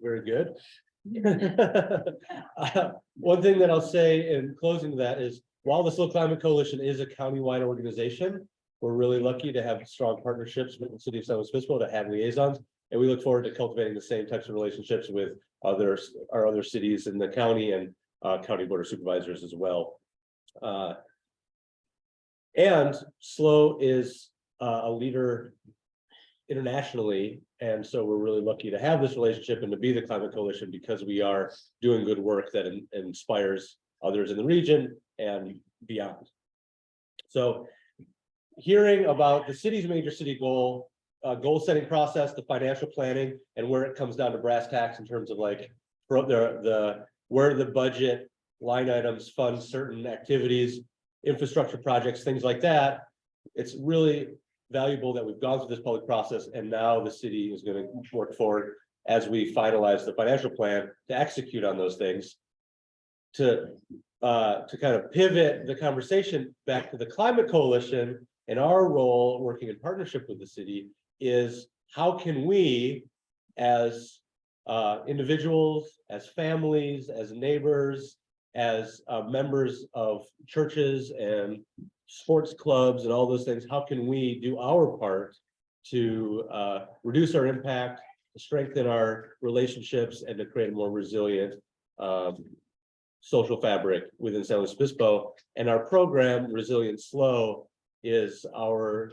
Very good. One thing that I'll say in closing to that is, while the SLO Climate Coalition is a countywide organization, we're really lucky to have strong partnerships with the city of San Luis Obispo to have liaisons, and we look forward to cultivating the same types of relationships with our other cities in the county and county board of supervisors as well. And SLO is a leader internationally, and so we're really lucky to have this relationship and to be the Climate Coalition, because we are doing good work that inspires others in the region and beyond. So hearing about the city's major city goal setting process, the financial planning, and where it comes down to brass tacks in terms of like where the budget line items fund certain activities, infrastructure projects, things like that. It's really valuable that we've gone through this public process, and now the city is going to work forward as we finalize the financial plan to execute on those things. To kind of pivot the conversation back to the Climate Coalition, and our role working in partnership with the city is, how can we as individuals, as families, as neighbors, as members of churches and sports clubs and all those things, how can we do our part to reduce our impact, to strengthen our relationships, and to create a more resilient social fabric within San Luis Obispo? And our program, Resilient SLO, is our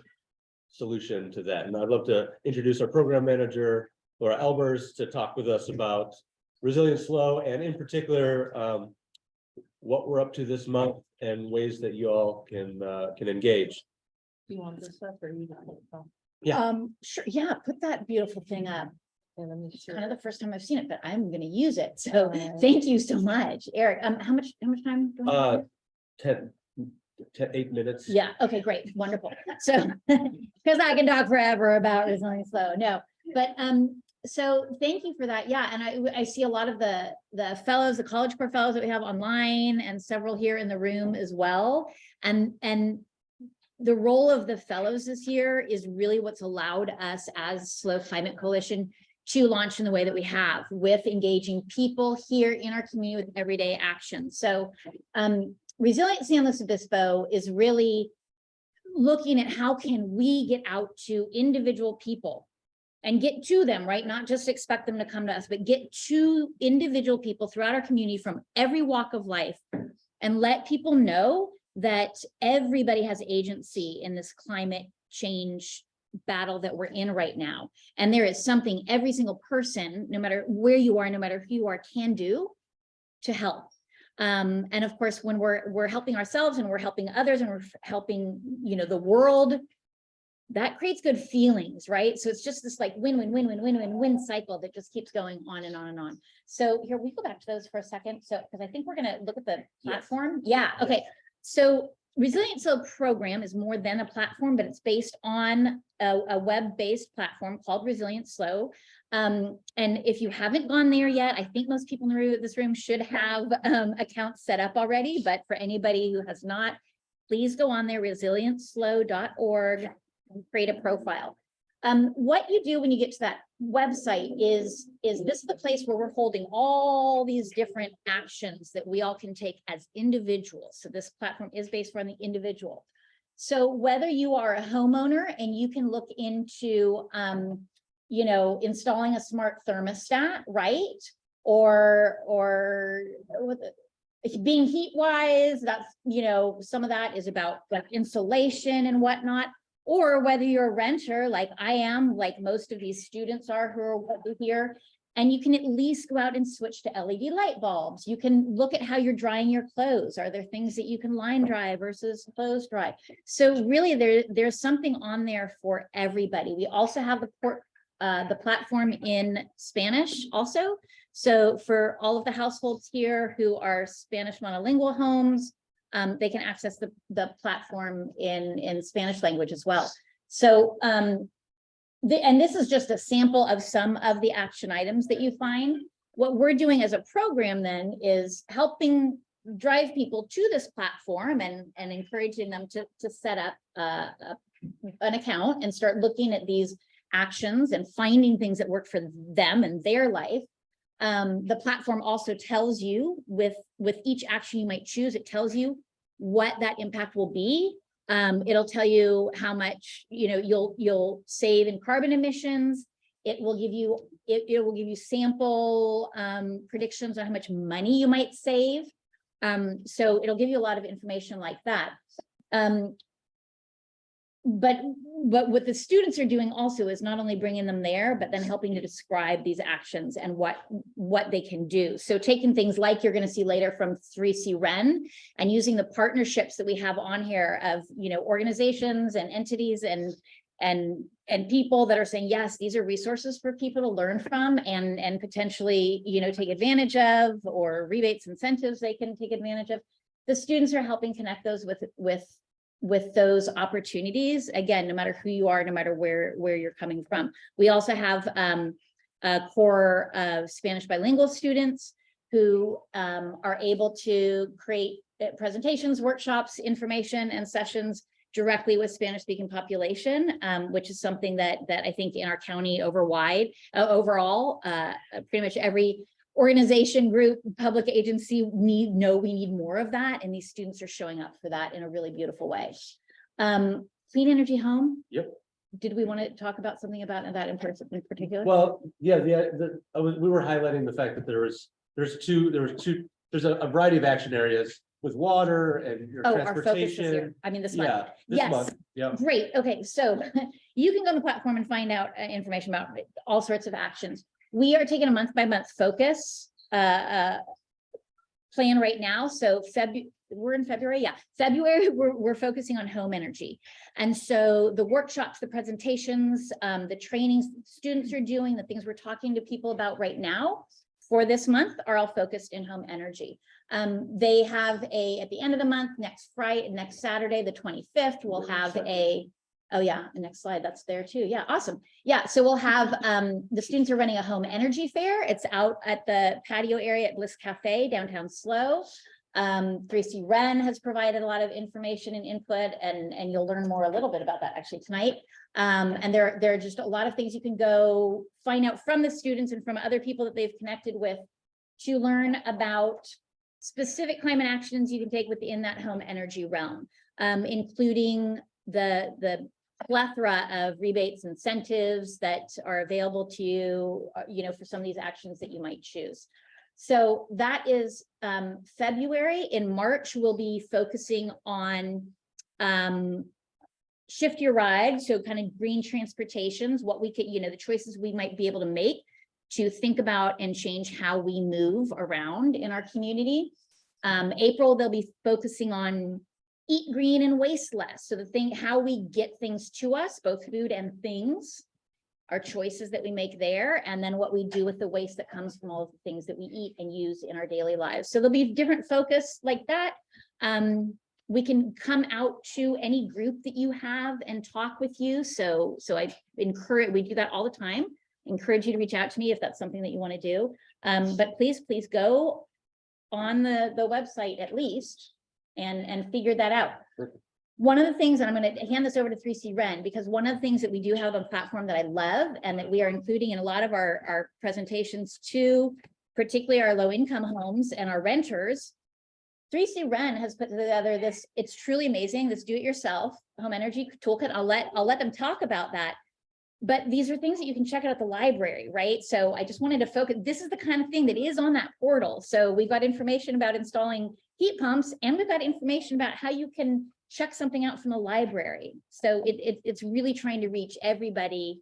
solution to that. And I'd love to introduce our program manager, Laura Albers, to talk with us about Resilient SLO, and in particular, what we're up to this month and ways that you all can engage. You want this up or you want it? Yeah. Sure. Yeah, put that beautiful thing up. Yeah, let me It's share. kind of the first time I've seen it, but I'm going to use it. So thank you so much, Eric. How much time do I have? 8 minutes. Yeah. Okay, great. Wonderful. So, because I can talk forever about Resilient SLO. No, but so thank you for that. Yeah. And I see a lot of the fellows, the College Corps fellows that we have online, and several here in the room as well. And the role of the fellows this year is really what's allowed us as SLO Climate Coalition to launch in the way that we have, with engaging people here in our community with everyday action. So Resilient San Luis Obispo is really looking at how can we get out to individual people and get to them, right? Not just expect them to come to us, but get to individual people throughout our community from every walk of life, and let people know that everybody has agency in this climate change battle that we're in right now. And there is something every single person, no matter where you are, no matter who you are, can do to help. And of course, when we're helping ourselves and we're helping others and we're helping, the world, that creates good feelings, right? So it's just this like win cycle that just keeps going on and on and on. So here, we go back to those for a second. So, because I think we're going to look at the platform. Yeah. Okay. So Resilient SLO program is more than a platform, but it's based on a web-based platform called Resilient SLO. And if you haven't gone there yet, I think most people in this room should have accounts set up already. But for anybody who has not, please go on there, resilientslo.org, and create a profile. What you do when you get to that website is this is the place where we're holding all these different actions that we all can take as individuals. So this platform is based on the individual. So whether you are a homeowner and you can look into, installing a smart thermostat, right? Or being heat wise, that's, some of that is about like insulation and whatnot. Or whether you're a renter, like I am, like most of these students are who are here, and you can at least go out and switch to LED light bulbs. You can look at how you're drying your clothes. Are there things that you can line dry versus clothes dry? So really there's something on there for everybody. We also have the platform in Spanish also. So for all of the households here who are Spanish monolingual homes, they can access the platform in Spanish language as well. So, and this is just a sample of some of the action items that you find. What we're doing as a program then is helping drive people to this platform and encouraging them to set up an account and start looking at these actions and finding things that work for them and their life. The platform also tells you with each action you might choose, it tells you what that impact will be. It'll tell you how much, you know, you'll save in carbon emissions. It will give you, it will give you sample predictions on how much money you might save. So it'll give you a lot of information like that. But what the students are doing also is not only bringing them there, but then helping to describe these actions and what they can do. So taking things like you're going to see later from 3C Ren and using the partnerships that we have on here of, you know, organizations and entities and people that are saying, yes, these are resources for people to learn from and potentially, you know, take advantage of, or rebates, incentives they can take advantage of. The students are helping connect those with those opportunities. Again, no matter who you are, no matter where you're coming from. We also have a core of Spanish bilingual students who are able to create presentations, workshops, information, and sessions directly with Spanish speaking population, which is something that I think in our county overall, pretty much every organization, group, public agency we need more of that, and these students are showing up for that in a really beautiful way. Clean energy home. Yep. Did we want to talk about something about that in particular? Well, yeah, we were highlighting the fact that there's a variety of action areas with water and your our focus is transportation. here. I mean, this month. Yeah, this Yes. month. Yeah. Great. Okay, so you can go on the platform and find out information about all sorts of actions. We are taking a month-by-month focus plan right now. So we're in February. Yeah, February, we're focusing on home energy. And so the workshops, the presentations, the trainings students are doing, the things we're talking to people about right now for this month are all focused in home energy. They have at the end of the month, next Saturday, the 25th, we'll have oh yeah, the next slide, that's there too. Yeah, awesome. Yeah, so we'll have, the students are running a home energy fair. It's out at the patio area at Bliss Cafe, downtown SLO. 3C Ren has provided a lot of information and input, and you'll learn more a little bit about that actually tonight. And there are just a lot of things you can go find out from the students and from other people that they've connected with to learn about specific climate actions you can take within that home energy realm, including the plethora of rebates, incentives that are available to you, you know, for some of these actions that you might choose. So that is February. In March, we'll be focusing on shift your ride. So kind of green transportations, what we could, you know, the choices we might be able to make to think about and change how we move around in our community. April, they'll be focusing on eat green and waste less. So how we get things to us, both food and things, our choices that we make there, and then what we do with the waste that comes from all of the things that we eat and use in our daily lives. So there'll be different focus like that. We can come out to any group that you have and talk with you. So I encourage, we do that all the time. Encourage you to reach out to me if that's something that you want to do. But please go on the website at least and figure that out. Perfect. One of the things, and I'm going to hand this over to 3C Ren, because one of the things that we do have on the platform that I love and that we are including in a lot of our presentations to particularly our low income homes and our renters, 3C Ren has put together this, it's truly amazing, this do-it-yourself home energy toolkit. I'll let them talk about that. But these are things that you can check out at the library, right? So I just wanted to focus, this is the kind of thing that is on that portal. So we've got information about installing heat pumps, and we've got information about how you can check something out from the library. So it's really trying to reach everybody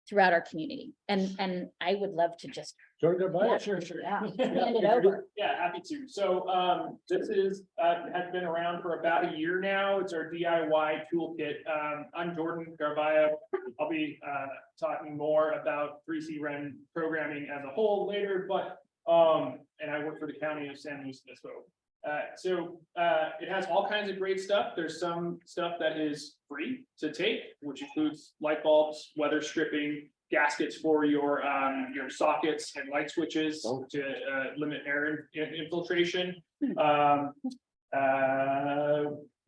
throughout our community. And I would love to just Garbayo. Sure. hand it over. Yeah, happy to. So this is has been around for about a year now. It's our DIY toolkit. I'm Jordan Garbayo. I'll be talking more about 3C Ren programming as a whole later, but and I work for the county of San Luis Obispo. So it has all kinds of great stuff. There's some stuff that is free to take, which includes light bulbs, weather stripping, gaskets for your sockets and light switches to limit air infiltration.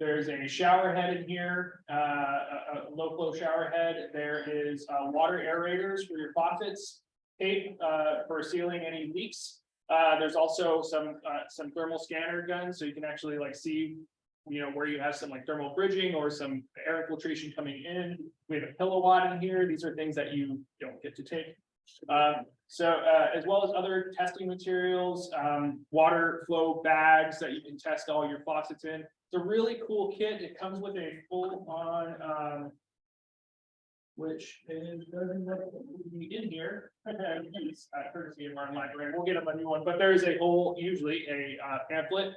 There's a shower head in here, a low flow shower head. There is water aerators for your faucets, tape for sealing any leaks. There's also some thermal scanner guns, so you can actually like see, you know, where you have some like thermal bridging or some air infiltration coming in. We have a kilowatt in here. These are things that you don't get to take. As well as other testing materials, water flow bags that you can test all your faucets in. It's a really cool kit. It comes with a full on, which is doesn't be in here. Courtesy of our library. We'll get them a new one, but there is a whole, usually a pamphlet,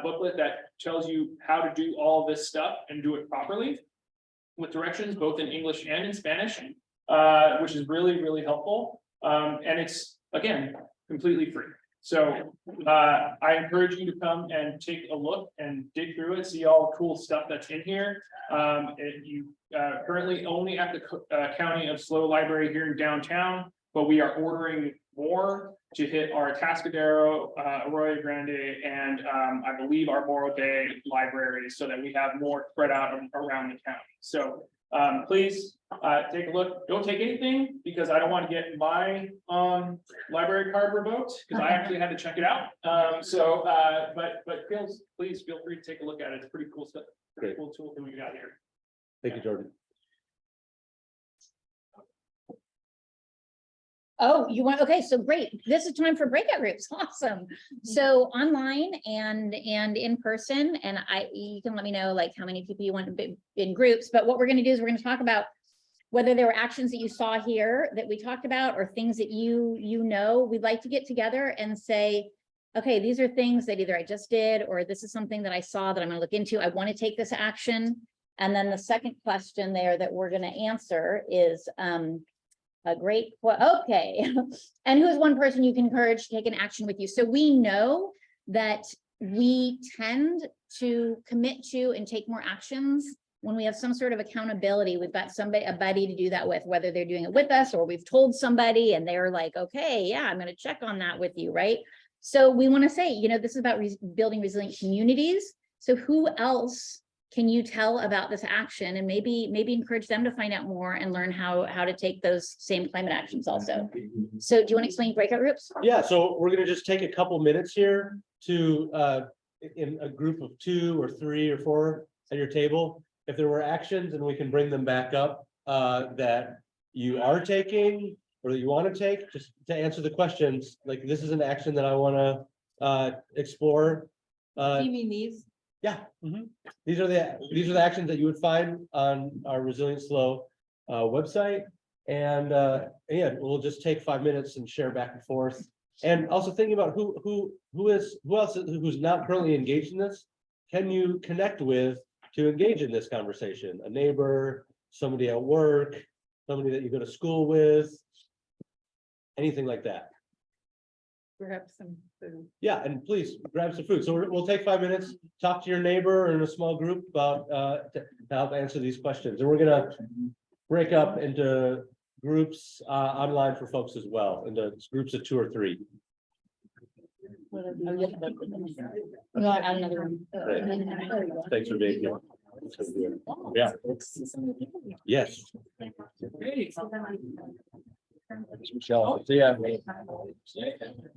booklet that tells you how to do all this stuff and do it properly with directions both in English and in Spanish, which is really, really helpful. And it's, again, completely free. So I encourage you to come and take a look and dig through it, see all the cool stuff that's in here. You currently only at the county of SLO library here in downtown, but we are ordering more to hit our Atascadero, Arroyo Grande, and I believe our Morro Bay libraries, so that we have more spread out around the county. So please take a look. Don't take anything, because I don't want to get my library card revoked, because I actually had to check it out. But please feel free to take a look at it. It's pretty cool stuff. Pretty cool tool that we got here. Thank you, Jordan. Oh, you want, okay, so great. This is time for breakout groups. Awesome. So online and in person, and you can let me know like how many people you want to be in groups, but what we're going to do is we're going to talk about whether there were actions that you saw here that we talked about, or things that you know, we'd like to get together and say, okay, these are things that either I just did, or this is something that I saw that I'm going to look into. I want to take this action. And then the second question there that we're going to answer is, a great, okay. And who's one person you can encourage to take an action with you? So we know that we tend to commit to and take more actions when we have some sort of accountability. We've got a buddy to do that with, whether they're doing it with us or we've told somebody and they're like, okay, yeah, I'm going to check on that with you, right? So we want to say, you know, this is about building resilient communities. So who else can you tell about this action, and maybe encourage them to find out more and learn how to take those same climate actions also. So do you want to explain breakout groups? Yeah, so we're gonna just take a couple minutes here to in a group of 2 or 3 or 4 at your table. If there were actions, and we can bring them back up that you are taking or that you want to take, just to answer the questions. Like, this is an action that I want to explore. Do you mean these? Yeah, these are the actions that you would find on our Resilient SLO website. And yeah, we'll just take 5 minutes and share back and forth. And also thinking about who else who's not currently engaged in this, can you connect with to engage in this conversation? A neighbor, somebody at work, somebody that you go to school with, anything like that. Perhaps some food. Yeah, and please grab some food. So we'll take 5 minutes, talk to your neighbor or in a small group about to help answer these questions. And we're gonna break up into groups online for folks as well, into groups of 2 or 3. No, add another one. Great. Thanks for being here. Yeah. Yes. Michelle, yeah.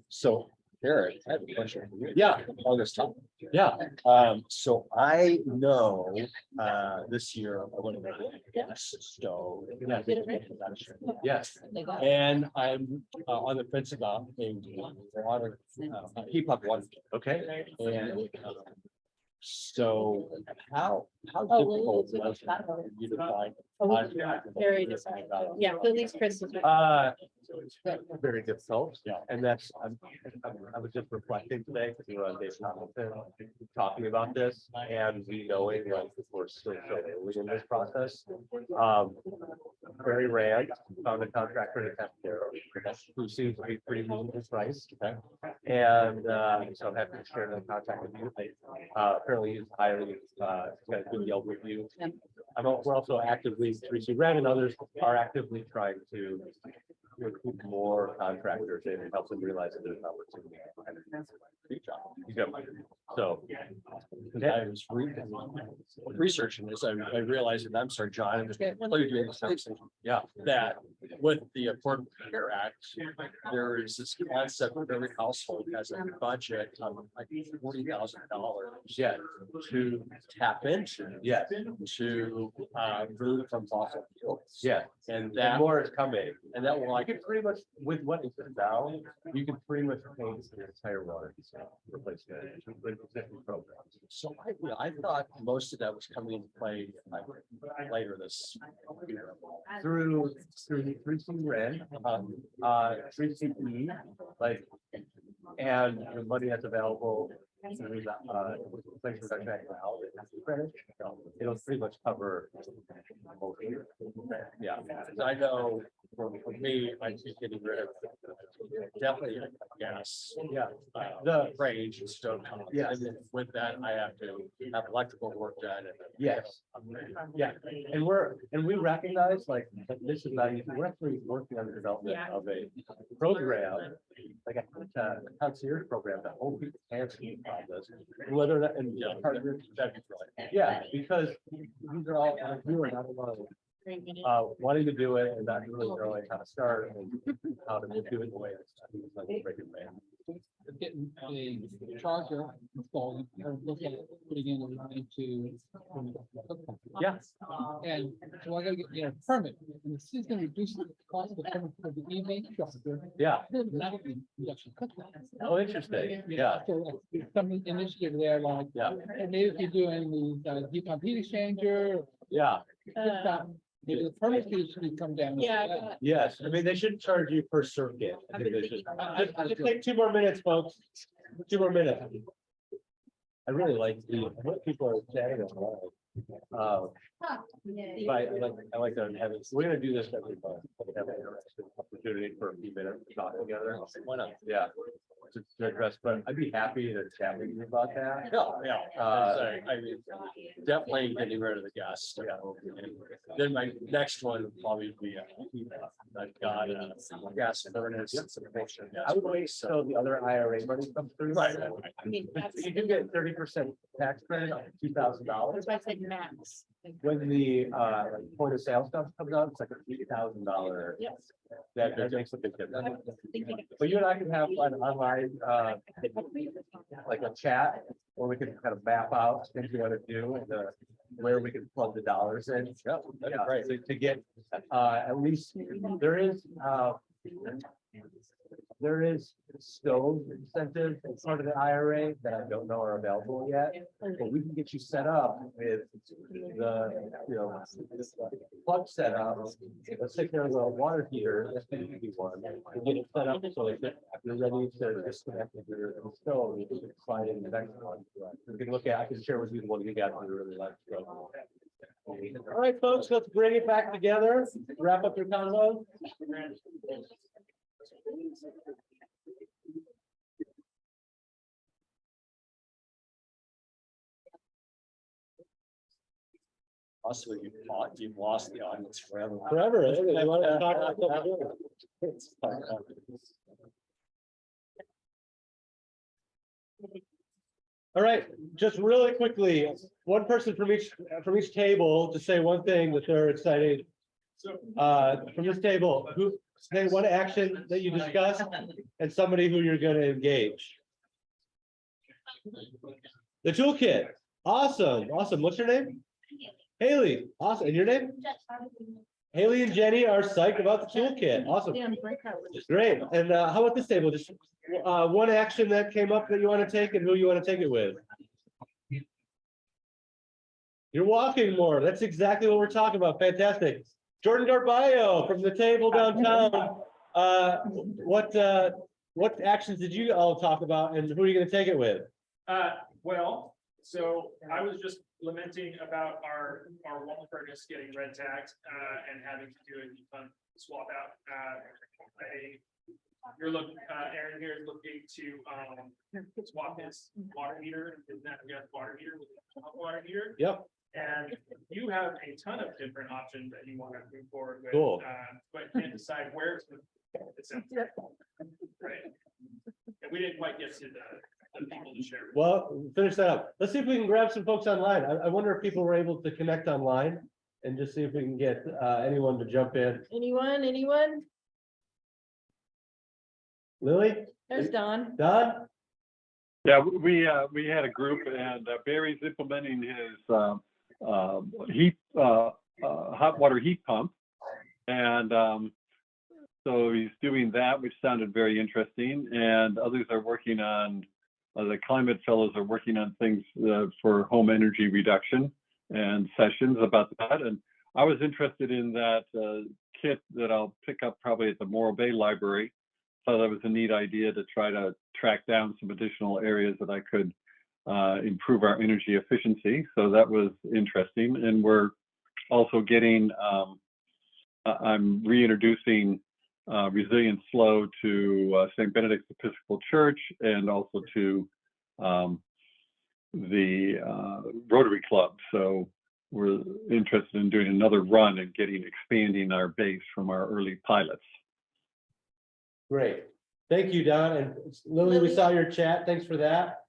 So, Eric, I have a question. Yeah. On this topic. Yeah. So I know, this year I want to make a gas stove. Yes. And I'm on the fence about a water, heat pump water. Okay. And so how well, difficult was it for you to find? Very different. Yeah, at least Chris is. Very difficult. Yeah. And that's, I was just reflecting today, because we were on Dave Hamilton talking about this, and we knowing like we're still so early in this process. Very rare, found a contractor in Atascadero who seems to be pretty reasonable price. Okay. And so I'm happy to share the contract with you. They apparently use highly got a good Yelp review. We're also actively, Tracy Red and others are actively trying to recruit more contractors and help them realize that there's an opportunity. Good job. So. I was researching this, I realized, and I'm sorry, John, I'm just doing the same thing. Yeah, that with the Affordable Care Act, there is this concept that every household has a budget of like $40,000. Yeah, to tap into. Yes. To move from fossil fuels. Yeah, and that more is coming, and that will like pretty much with what is now, you can pretty much pay the entire water replacement with existing programs. So I thought most of that was coming into play later this year through 3C Red, 3CE, like, and the money that's available. It'll pretty much cover. Yeah, I know for me, I'm just getting rid of definitely gas. Yeah, the range and stove. Yeah, and then with that, I have to have electrical work done. Yes. Yeah, and we recognize like that this is not easy. We're actually working on the development of a program, like a concierge program that hold people's hands on this, whether that and part of your yeah, because these are all we were not alone. Wanting to do it and not really knowing how to start and how to do it the way it's like a regular man. Getting a charger installed, or look at putting in a line to. Yeah. And so I gotta get, a permit, and this is gonna reduce the cost of the permit for the EV charger. Yeah. Not the induction cooker. Oh, interesting. Yeah. So some initiative there, like, Yeah. and maybe if you're doing the heat pump heat exchanger. Yeah. Maybe the permit fees should come down. Yeah. Yes. I mean, they shouldn't charge you per circuit. I think they should. Just take 2 more minutes, folks. 2 more minutes. I really like what people are saying online. But I like to have it. We're gonna do this every month. Have an interesting opportunity for a few minutes to talk together. Why not? Yeah. To address, but I'd be happy to chat with you about that. Yeah. I mean, definitely getting rid of the gas. Yeah. And then my next one would probably be I've got a gas furnace. I would wait till the other IRA money comes through. Right. You do get 30% tax credit on $2,000. I said max. When the point of sale stuff comes out, it's like a $3,000. Yes. That makes a big difference. But you and I can have an online, like a chat, where we can kind of map out things we want to do and where we can plug the dollars in. Yeah, that'd be great. To get at least there is stove incentive as part of the IRA that I don't know are available yet, but we can get you set up with the plug set up. Let's take care of the water heater. That's going to be one. And get it set up so that you're ready to disconnect your stove. You can slide in the next one. We can look at. I can share with you the one you got that you really like. All right, folks, let's bring it back together. Wrap up your convo. Also, you've lost the audience forever. Forever. I want to talk about all right, just really quickly, one person from each table to say one thing that they're excited. From this table, who say one action that you discussed and somebody who you're going to engage. The toolkit. Awesome. What's your name? Haley. Awesome. And your name? Haley and Jenny are psyched about the toolkit. Awesome. Great. And how about this table? Just one action that came up that you want to take and who you want to take it with. You're walking more. That's exactly what we're talking about. Fantastic. Jordan Garbayo from the table downtown. What actions did you all talk about and who are you going to take it with? Well, so I was just lamenting about our wall furnace getting red tagged and having to do a heat pump swap out. Aaron here is looking to swap his water heater, his natural gas water heater with a hot water heater. Yep. And you have a ton of different options that you want to move forward with. Cool. But can't decide where to It sounds right. And we didn't quite get to the people to share. Well, finish that up. Let's see if we can grab some folks online. I wonder if people were able to connect online and just see if we can get anyone to jump in. Anyone? Lily, There's Don. Don? Yeah, we had a group and Barry's implementing his hot water heat pump. And so he's doing that, which sounded very interesting. And others are working on, the climate fellows are working on things for home energy reduction and sessions about that. And I was interested in that kit that I'll pick up probably at the Morro Bay Library. Thought that was a neat idea to try to track down some additional areas that I could improve our energy efficiency. So that was interesting. And we're also getting, I'm reintroducing Resilient SLO to St. Benedict's Episcopal Church and also to the Rotary Club. So we're interested in doing another run and expanding our base from our early pilots. Great. Thank you, Don. And Lily, we saw your chat. Thanks for that.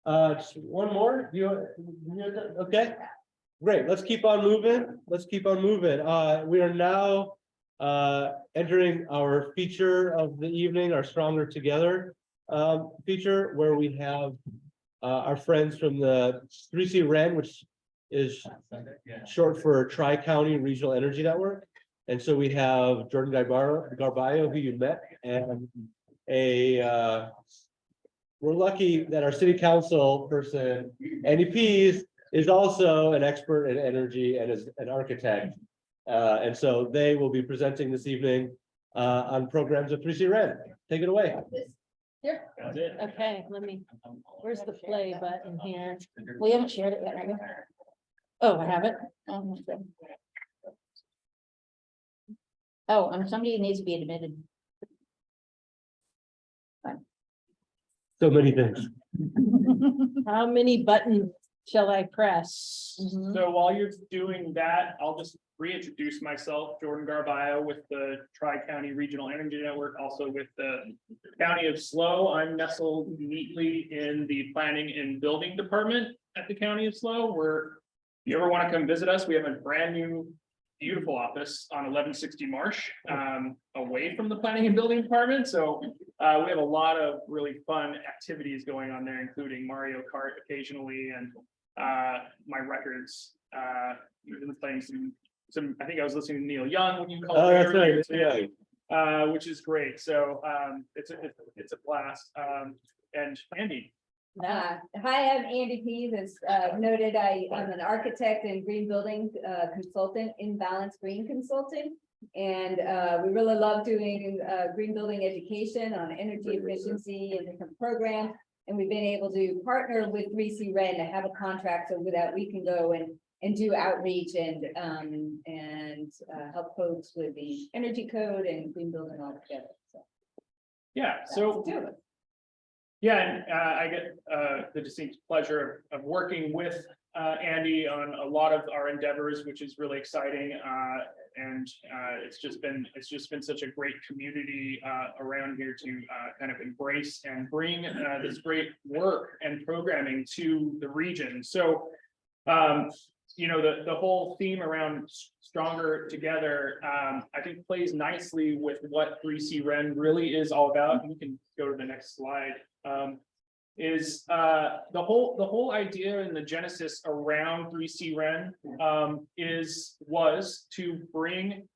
Just one more. Okay. Great. Let's keep on moving. We are now entering our feature of the evening, our Stronger Together feature, where we have our friends from the 3C REN, which is short for Tri-County Regional Energy Network. And so we have Jordan Garbayo, who you met, and we're lucky that our city council person, Andy Pease, is also an expert in energy and is an architect. And so they will be presenting this evening on programs of 3C REN. Take it away. Here. Okay, where's the play button here? We haven't shared it yet, right? Oh, I haven't. Oh, somebody needs to be admitted. So many things. How many buttons shall I press? So while you're doing that, I'll just reintroduce myself, Jordan Garbayo with the Tri-County Regional Energy Network, also with the County of SLO. I'm nestled neatly in the Planning and Building Department at the County of SLO. If you ever want to come visit us, we have a brand new, beautiful office on 1160 Marsh, away from the Planning and Building Department. So we have a lot of really fun activities going on there, including Mario Kart occasionally, and my records. We've been playing some. I think I was listening to Neil Young when you called. Oh, me that's earlier right. Yeah. which is great. So it's a blast. And Andy. Hi, I'm Andy Pease. As noted, I'm an architect and green building consultant in Balance Green Consulting. And we really love doing green building education on energy efficiency and different programs. And we've been able to partner with 3C REN to have a contract so that we can go and do outreach and help folks with the energy code and green building all together. So Yeah. So yeah, and I get the distinct pleasure of working with Andy on a lot of our endeavors, which is really exciting. And it's just been such a great community around here to kind of embrace and bring this great work and programming to the region. So you know, the whole theme around Stronger Together, I think plays nicely with what 3C REN really is all about. We can go to the next slide. Is the whole idea and the genesis around 3C REN was to bring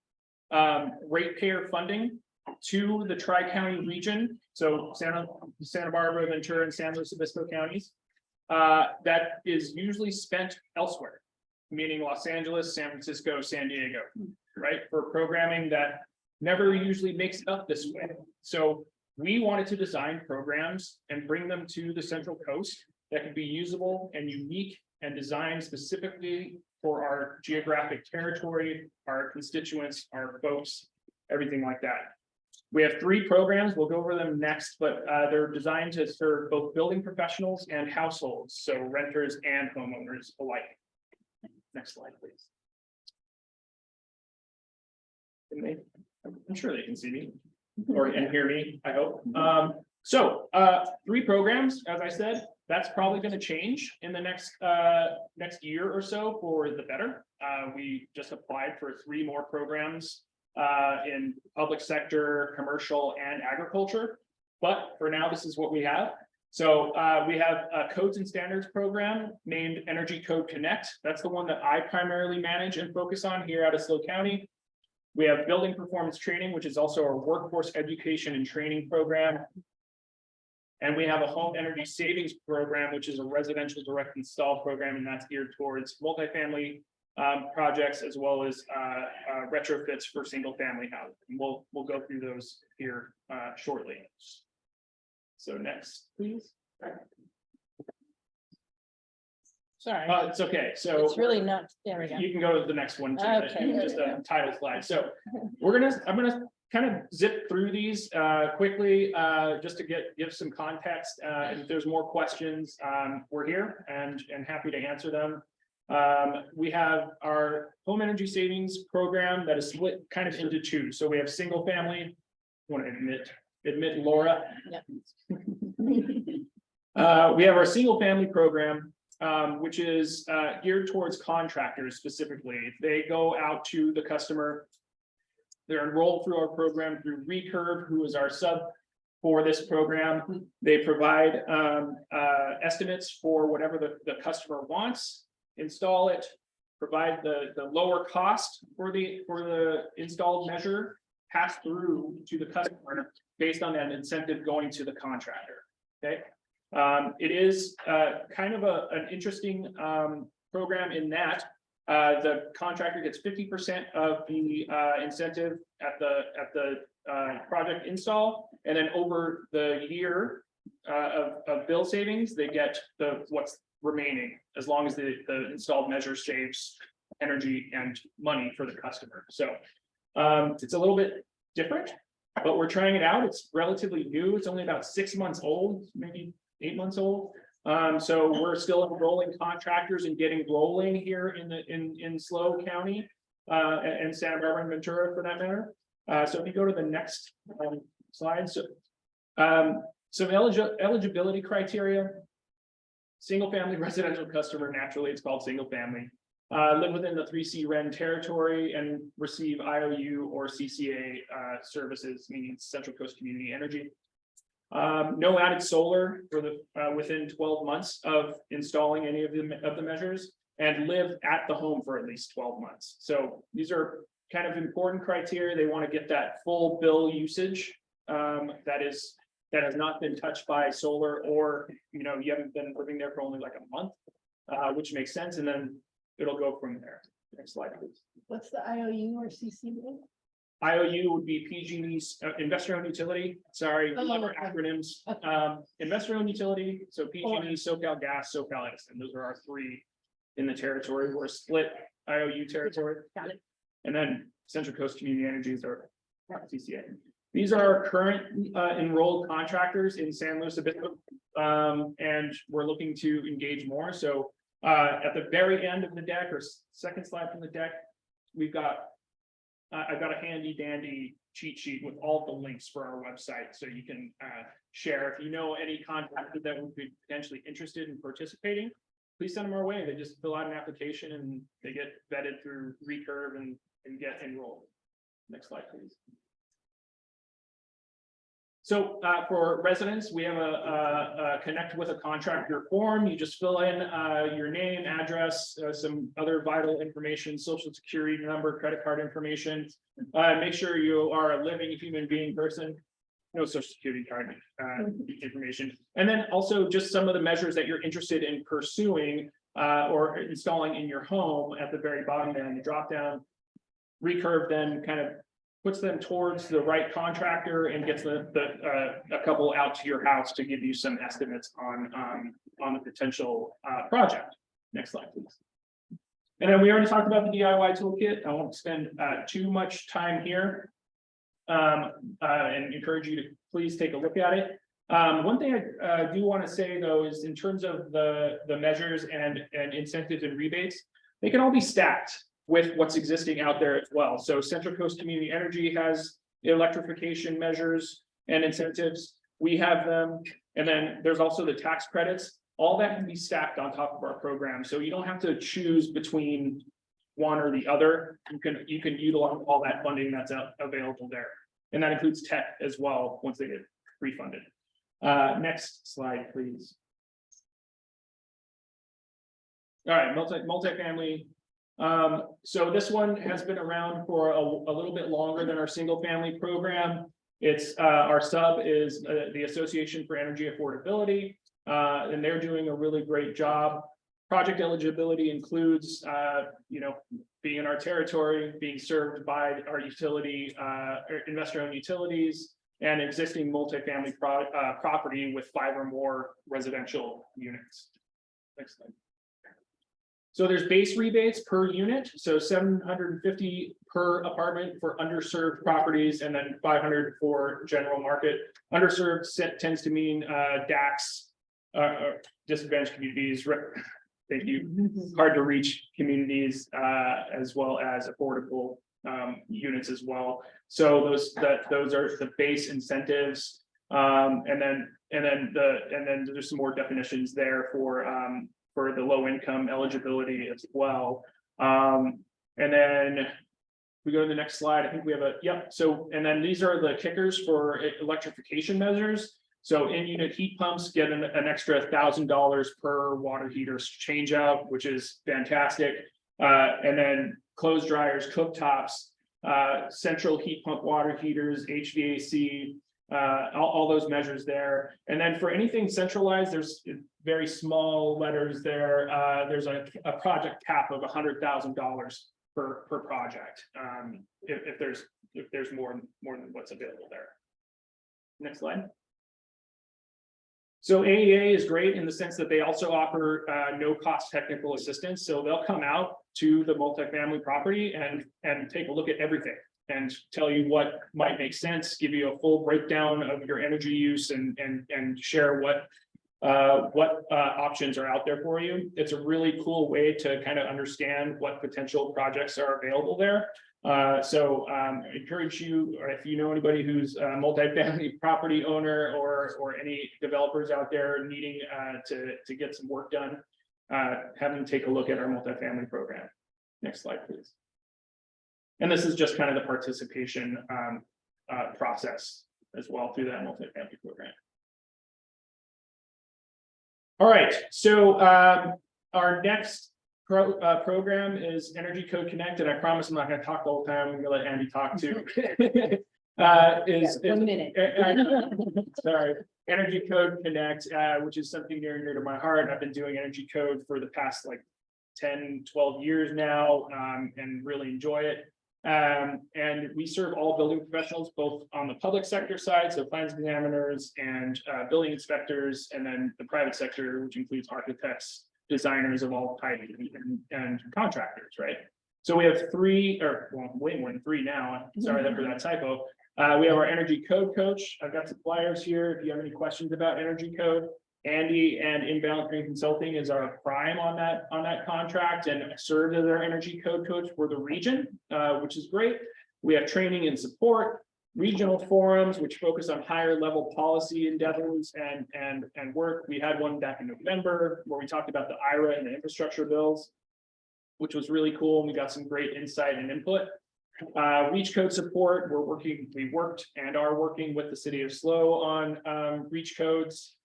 ratepayer funding to the Tri-County region, so Santa Barbara, Ventura, and San Luis Obispo counties, that is usually spent elsewhere, meaning Los Angeles, San Francisco, San Diego, right? For programming that never usually makes it up this way. So we wanted to design programs and bring them to the Central Coast that could be usable and unique and designed specifically for our geographic territory, our constituents, our folks, everything like that. We have 3 programs. We'll go over them next, but they're designed to serve both building professionals and households, so renters and homeowners alike. Next slide, please. I'm sure they can see me. and hear me, I hope. So 3 programs, as I said, that's probably going to change in the next year or so for the better. We just applied for 3 more programs in public sector, commercial, and agriculture. But for now, this is what we have. So we have a codes and standards program named Energy Code Connect. That's the one that I primarily manage and focus on here out of SLO County. We have building performance training, which is also our workforce education and training program. And we have a home energy savings program, which is a residential direct install program, and that's geared towards multifamily projects as well as retrofits for single family housing. We'll go through those here shortly. So next, please. Sorry, It's okay. So it's really not, there we go. you can go to the next one. Too. Okay. Just a title slide. So I'm gonna kind of zip through these quickly just to give some context. And if there's more questions, we're here and happy to answer them. We have our home energy savings program that is split kind of into 2. So we have single family. I want to admit Laura. We have our single family program, which is geared towards contractors specifically. They go out to the customer. They're enrolled through our program through Recurve, who is our sub for this program. They provide estimates for whatever the customer wants, install it, provide the lower cost for the installed measure, pass through to the customer based on that incentive going to the contractor. Okay. It is kind of an interesting program in that the contractor gets 50% of the incentive at the project install, and then over the year of bill savings, they get what's remaining as long as the installed measure saves energy and money for the customer. So it's a little bit different, but we're trying it out. It's relatively new. It's only about 6 months old, maybe 8 months old. So we're still enrolling contractors and getting rolling here in SLO County and Santa Barbara and Ventura for that matter. So if you go to the next slide, so some eligibility criteria. Single family residential customer, naturally it's called single family. Live within the 3C REN territory and receive IOU or CCA services, meaning Central Coast Community Energy. No added solar for the within 12 months of installing any of the measures, and live at the home for at least 12 months. So these are kind of important criteria. They want to get that full bill usage that has not been touched by solar, or you haven't been living there for only like a month, which makes sense, and then it'll go from there. Next slide, please. What's the IOU or CCA? IOU would be PG&E's investor-owned utility. Sorry, we love our acronyms. Investor-owned utility. So PG&E, SoCal Gas, SoCal Edison. Those are our 3 in the territory. We're a split IOU territory. Got it. And then Central Coast Community Energies are CCA. These are our current enrolled contractors in San Luis Obispo, and we're looking to engage more. So at the very end of the deck, or second slide from the deck, we've got I've got a handy dandy cheat sheet with all the links for our website, so you can share. If you know any contractor that would be potentially interested in participating, please send them our way. They just fill out an application and they get vetted through Recurve and get enrolled. Next slide, please. So for residents, we have a connect with a contractor form. You just fill in your name, address, some other vital information, social security number, credit card information. Make sure you are a living human being person, no social security card information. And then also just some of the measures that you're interested in pursuing or installing in your home at the very bottom there in the drop down. Recurve then kind of puts them towards the right contractor and gets a couple out to your house to give you some estimates on the potential project. Next slide, please. And then we already talked about the DIY toolkit. I won't spend too much time here and encourage you to please take a look at it. One thing I do want to say though is in terms of the measures and incentives and rebates, they can all be stacked with what's existing out there as well. So Central Coast Community Energy has electrification measures and incentives. We have them, and then there's also the tax credits. All that can be stacked on top of our program, so you don't have to choose between one or the other. You can utilize all that funding that's available there, and that includes tech as well once they get refunded. Next slide, please. All right, multifamily. So this one has been around for a little bit longer than our single family program. It's our sub is the Association for Energy Affordability, and they're doing a really great job. Project eligibility includes, being in our territory, being served by our utility, investor-owned utilities, and existing multifamily property with 5 or more residential units. Next slide. So there's base rebates per unit, so $750 per apartment for underserved properties, and then $500 for general market. Underserved tends to mean DACs, disadvantaged communities. Thank you. Hard to reach communities, as well as affordable units as well. So those are the base incentives, and then there's some more definitions there for the low income eligibility as well. And then we go to the next slide. I think we have so, and then these are the kickers for electrification measures. So in-unit heat pumps get an extra $1,000 per water heater change out, which is fantastic. And then clothes dryers, cooktops, central heat pump water heaters, HVAC, all those measures there. And then for anything centralized, there's very small letters there. There's a project cap of $100,000 per project. If there's more than what's available there. Next slide. So AEA is great in the sense that they also offer no cost technical assistance. So they'll come out to the multifamily property and take a look at everything and tell you what might make sense, give you a full breakdown of your energy use and share what options are out there for you. It's a really cool way to kind of understand what potential projects are available there. So I encourage you, or if you know anybody who's a multifamily property owner or any developers out there needing to get some work done, have them take a look at our multifamily program. Next slide, please. And this is just kind of the participation process as well through that multifamily program. All right, so our next program is Energy Code Connect, and I promise I'm not going to talk the whole time. I'm going to let Andy talk too. 1 minute. Sorry, Energy Code Connect, which is something near and dear to my heart. I've been doing energy code for the past like 10, 12 years now, and really enjoy it. And we serve all building professionals, both on the public sector side, so plans examiners and building inspectors, and then the private sector, which includes architects, designers of all types, and contractors, right? So we have 3, or well, way more than 3 now. Sorry for that typo. We have our energy code coach. I've got some flyers here if you have any questions about energy code. Andy and Inbound Green Consulting is our prime on that contract and served as our energy code coach for the region, which is great. We have training and support, regional forums, which focus on higher level policy endeavors and work. We had one back in November where we talked about the IRA and the infrastructure bills, which was really cool. And we got some great insight and input. Reach code support. We worked and are working with the city of SLO on reach codes.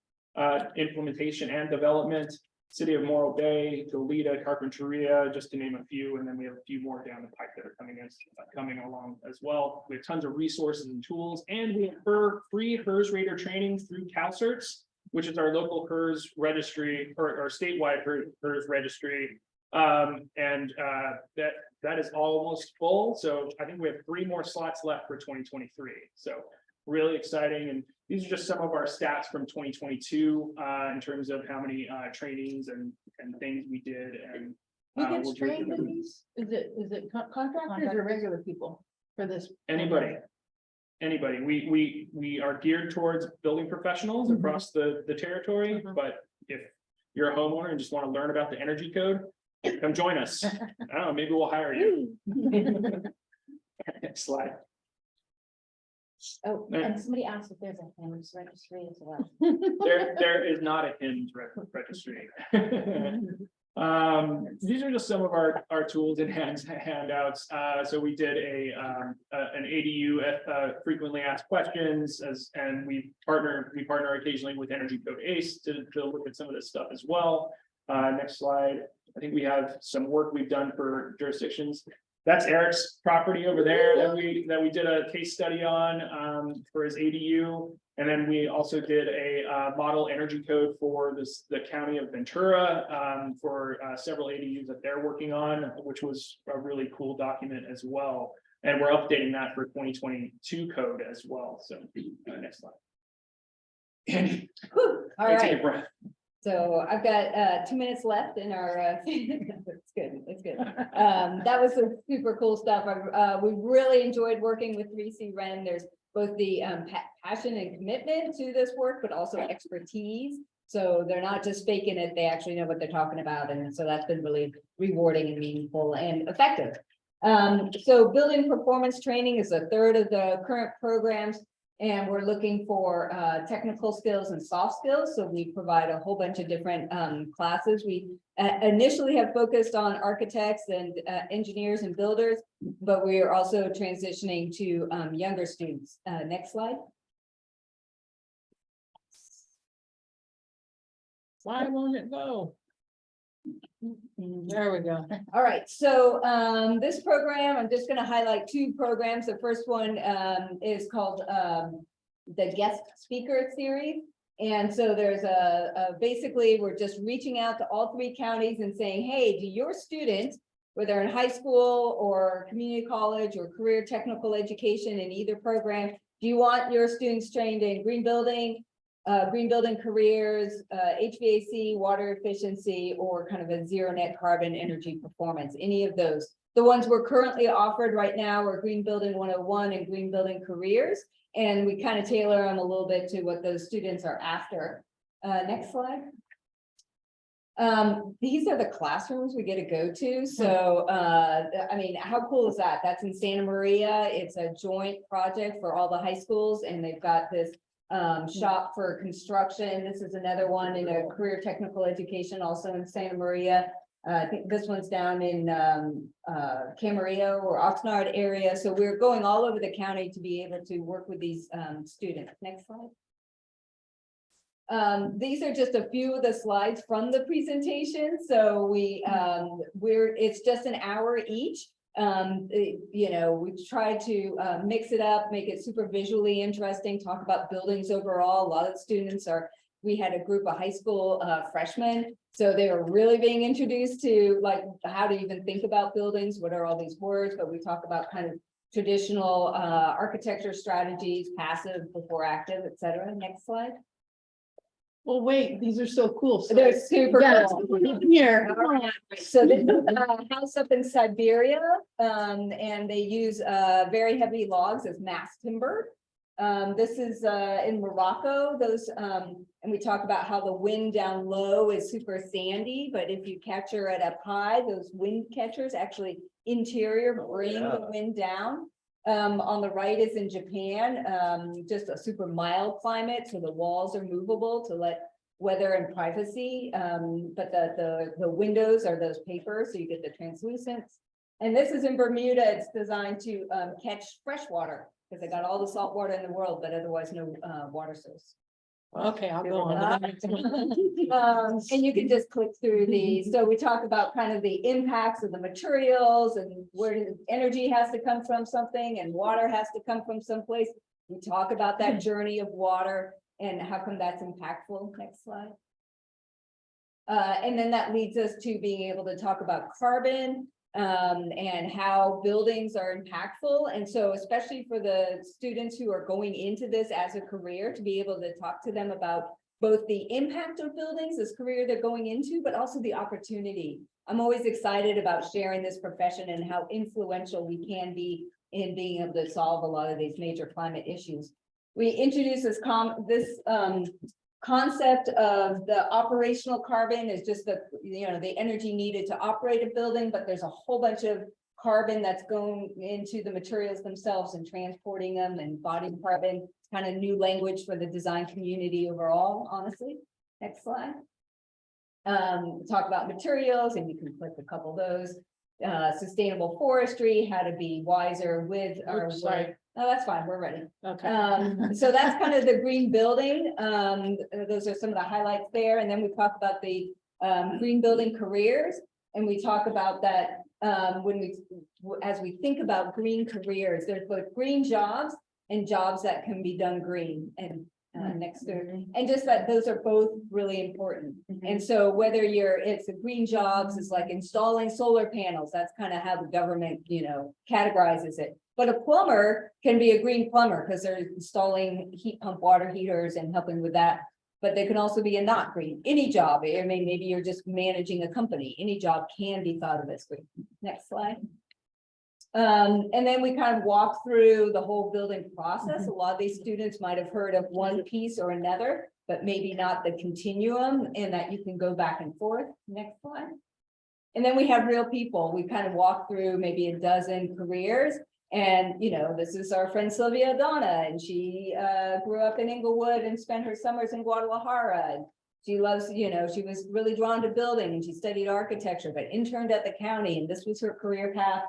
Implementation and development, City of Morro Bay, Goleta, Carpinteria, just to name a few, and then we have a few more down the pipe that are coming along as well. We have tons of resources and tools, and we have free HERS Rater training through CalCerts, which is our local HERS registry or statewide HERS registry. And that is almost full. So I think we have 3 more slots left for 2023. So really exciting. And these are just some of our stats from 2022 in terms of how many trainings and things we did. And Who gets trained in these? Is it contractors or regular people for this? Anybody. We are geared towards building professionals across the territory, but if you're a homeowner and just want to learn about the energy code, come join us. I don't know, maybe we'll hire you. Next slide. Oh, and somebody asked if there's a HIMSS registry as well. There is not a HIMSS registry. These are just some of our tools and handouts. So we did an ADU frequently asked questions and we partner occasionally with Energy Code ACE to look at some of this stuff as well. Next slide. I think we have some work we've done for jurisdictions. That's Eric's property over there that we did a case study on for his ADU. And then we also did a model energy code for the county of Ventura for several ADUs that they're working on, which was a really cool document as well. And we're updating that for 2022 code as well. So next slide. Andy, All take right. a breath. So I've got 2 minutes left in our, it's good, it's good. That was some super cool stuff. We really enjoyed working with 3C Ren. There's both the passion and commitment to this work, but also expertise. So they're not just faking it, they actually know what they're talking about. And so that's been really rewarding and meaningful and effective. So building performance training is a third of the current programs. And we're looking for technical skills and soft skills. So we provide a whole bunch of different classes. We initially have focused on architects and engineers and builders, but we are also transitioning to younger students. Next slide. Why won't it go? There we go. All right, so this program, I'm just going to highlight 2 programs. The first one is called the Guest Speaker Series. And so there's basically, we're just reaching out to all 3 counties and saying, hey, do your students, whether in high school or community college or career technical education in either program, do you want your students trained in green building careers, HVAC, water efficiency, or kind of a zero net carbon energy performance, any of those. The ones we're currently offered right now are Green Building 101 and Green Building Careers, and we kind of tailor them a little bit to what those students are after. Next slide. These are the classrooms we get to go to. So, I mean, how cool is that? That's in Santa Maria. It's a joint project for all the high schools, and they've got this shop for construction. This is another one in a career technical education, also in Santa Maria. I think this one's down in Camarillo or Oxnard area. So we're going all over the county to be able to work with these students. Next slide. These are just a few of the slides from the presentation. So it's just an hour each. You know, we try to mix it up, make it super visually interesting, talk about buildings overall. A lot of the students we had a group of high school freshmen, so they were really being introduced to like how to even think about buildings, what are all these words, but we talk about kind of traditional architecture strategies, passive before active, etc. Next slide. Well, wait, these are so cool. So They're super yeah, cool. here. So this is a house up in Siberia, and they use very heavy logs as mass timber. This is in Morocco. And we talk about how the wind down low is super sandy, but if you capture it up high, those wind catchers actually interior bring the wind down. On the right is in Japan, just a super mild climate, so the walls are movable to let weather and privacy, but the windows are those papers, so you get the translucence. And this is in Bermuda. It's designed to catch fresh water because they got all the salt water in the world, but otherwise no water source. Okay, I'll go on. And you can just click through these. So we talk about kind of the impacts of the materials and where energy has to come from something and water has to come from someplace. We talk about that journey of water and how come that's impactful. Next slide. And then that leads us to being able to talk about carbon and how buildings are impactful. And so especially for the students who are going into this as a career, to be able to talk to them about both the impact of buildings, this career they're going into, but also the opportunity. I'm always excited about sharing this profession and how influential we can be in being able to solve a lot of these major climate issues. We introduced this concept of the operational carbon is just the energy needed to operate a building, but there's a whole bunch of carbon that's going into the materials themselves and transporting them, and embodied carbon, kind of new language for the design community overall, honestly. Next slide. Talk about materials, and you can click a couple of those. Sustainable forestry, how to be wiser with our. Oops, sorry. No, that's fine, we're ready. Okay. So that's kind of the green building. Those are some of the highlights there. And then we talk about the green building careers. And we talk about that as we think about green careers, there's both green jobs and jobs that can be done green. And next to, and just that those are both really important. And so whether it's a green jobs is like installing solar panels, that's kind of how the government, categorizes it. But a plumber can be a green plumber because they're installing heat pump water heaters and helping with that. But they can also be a not green, any job. I mean, maybe you're just managing a company, any job can be thought of as green. Next slide. And then we kind of walk through the whole building process. A lot of these students might have heard of one piece or another, but maybe not the continuum, and that you can go back and forth. Next slide. And then we have real people. We kind of walk through maybe a dozen careers. And, this is our friend Sylvia Donna, and she grew up in Inglewood and spent her summers in Guadalajara. And she loves, she was really drawn to building, and she studied architecture, but interned at the county, and this was her career path.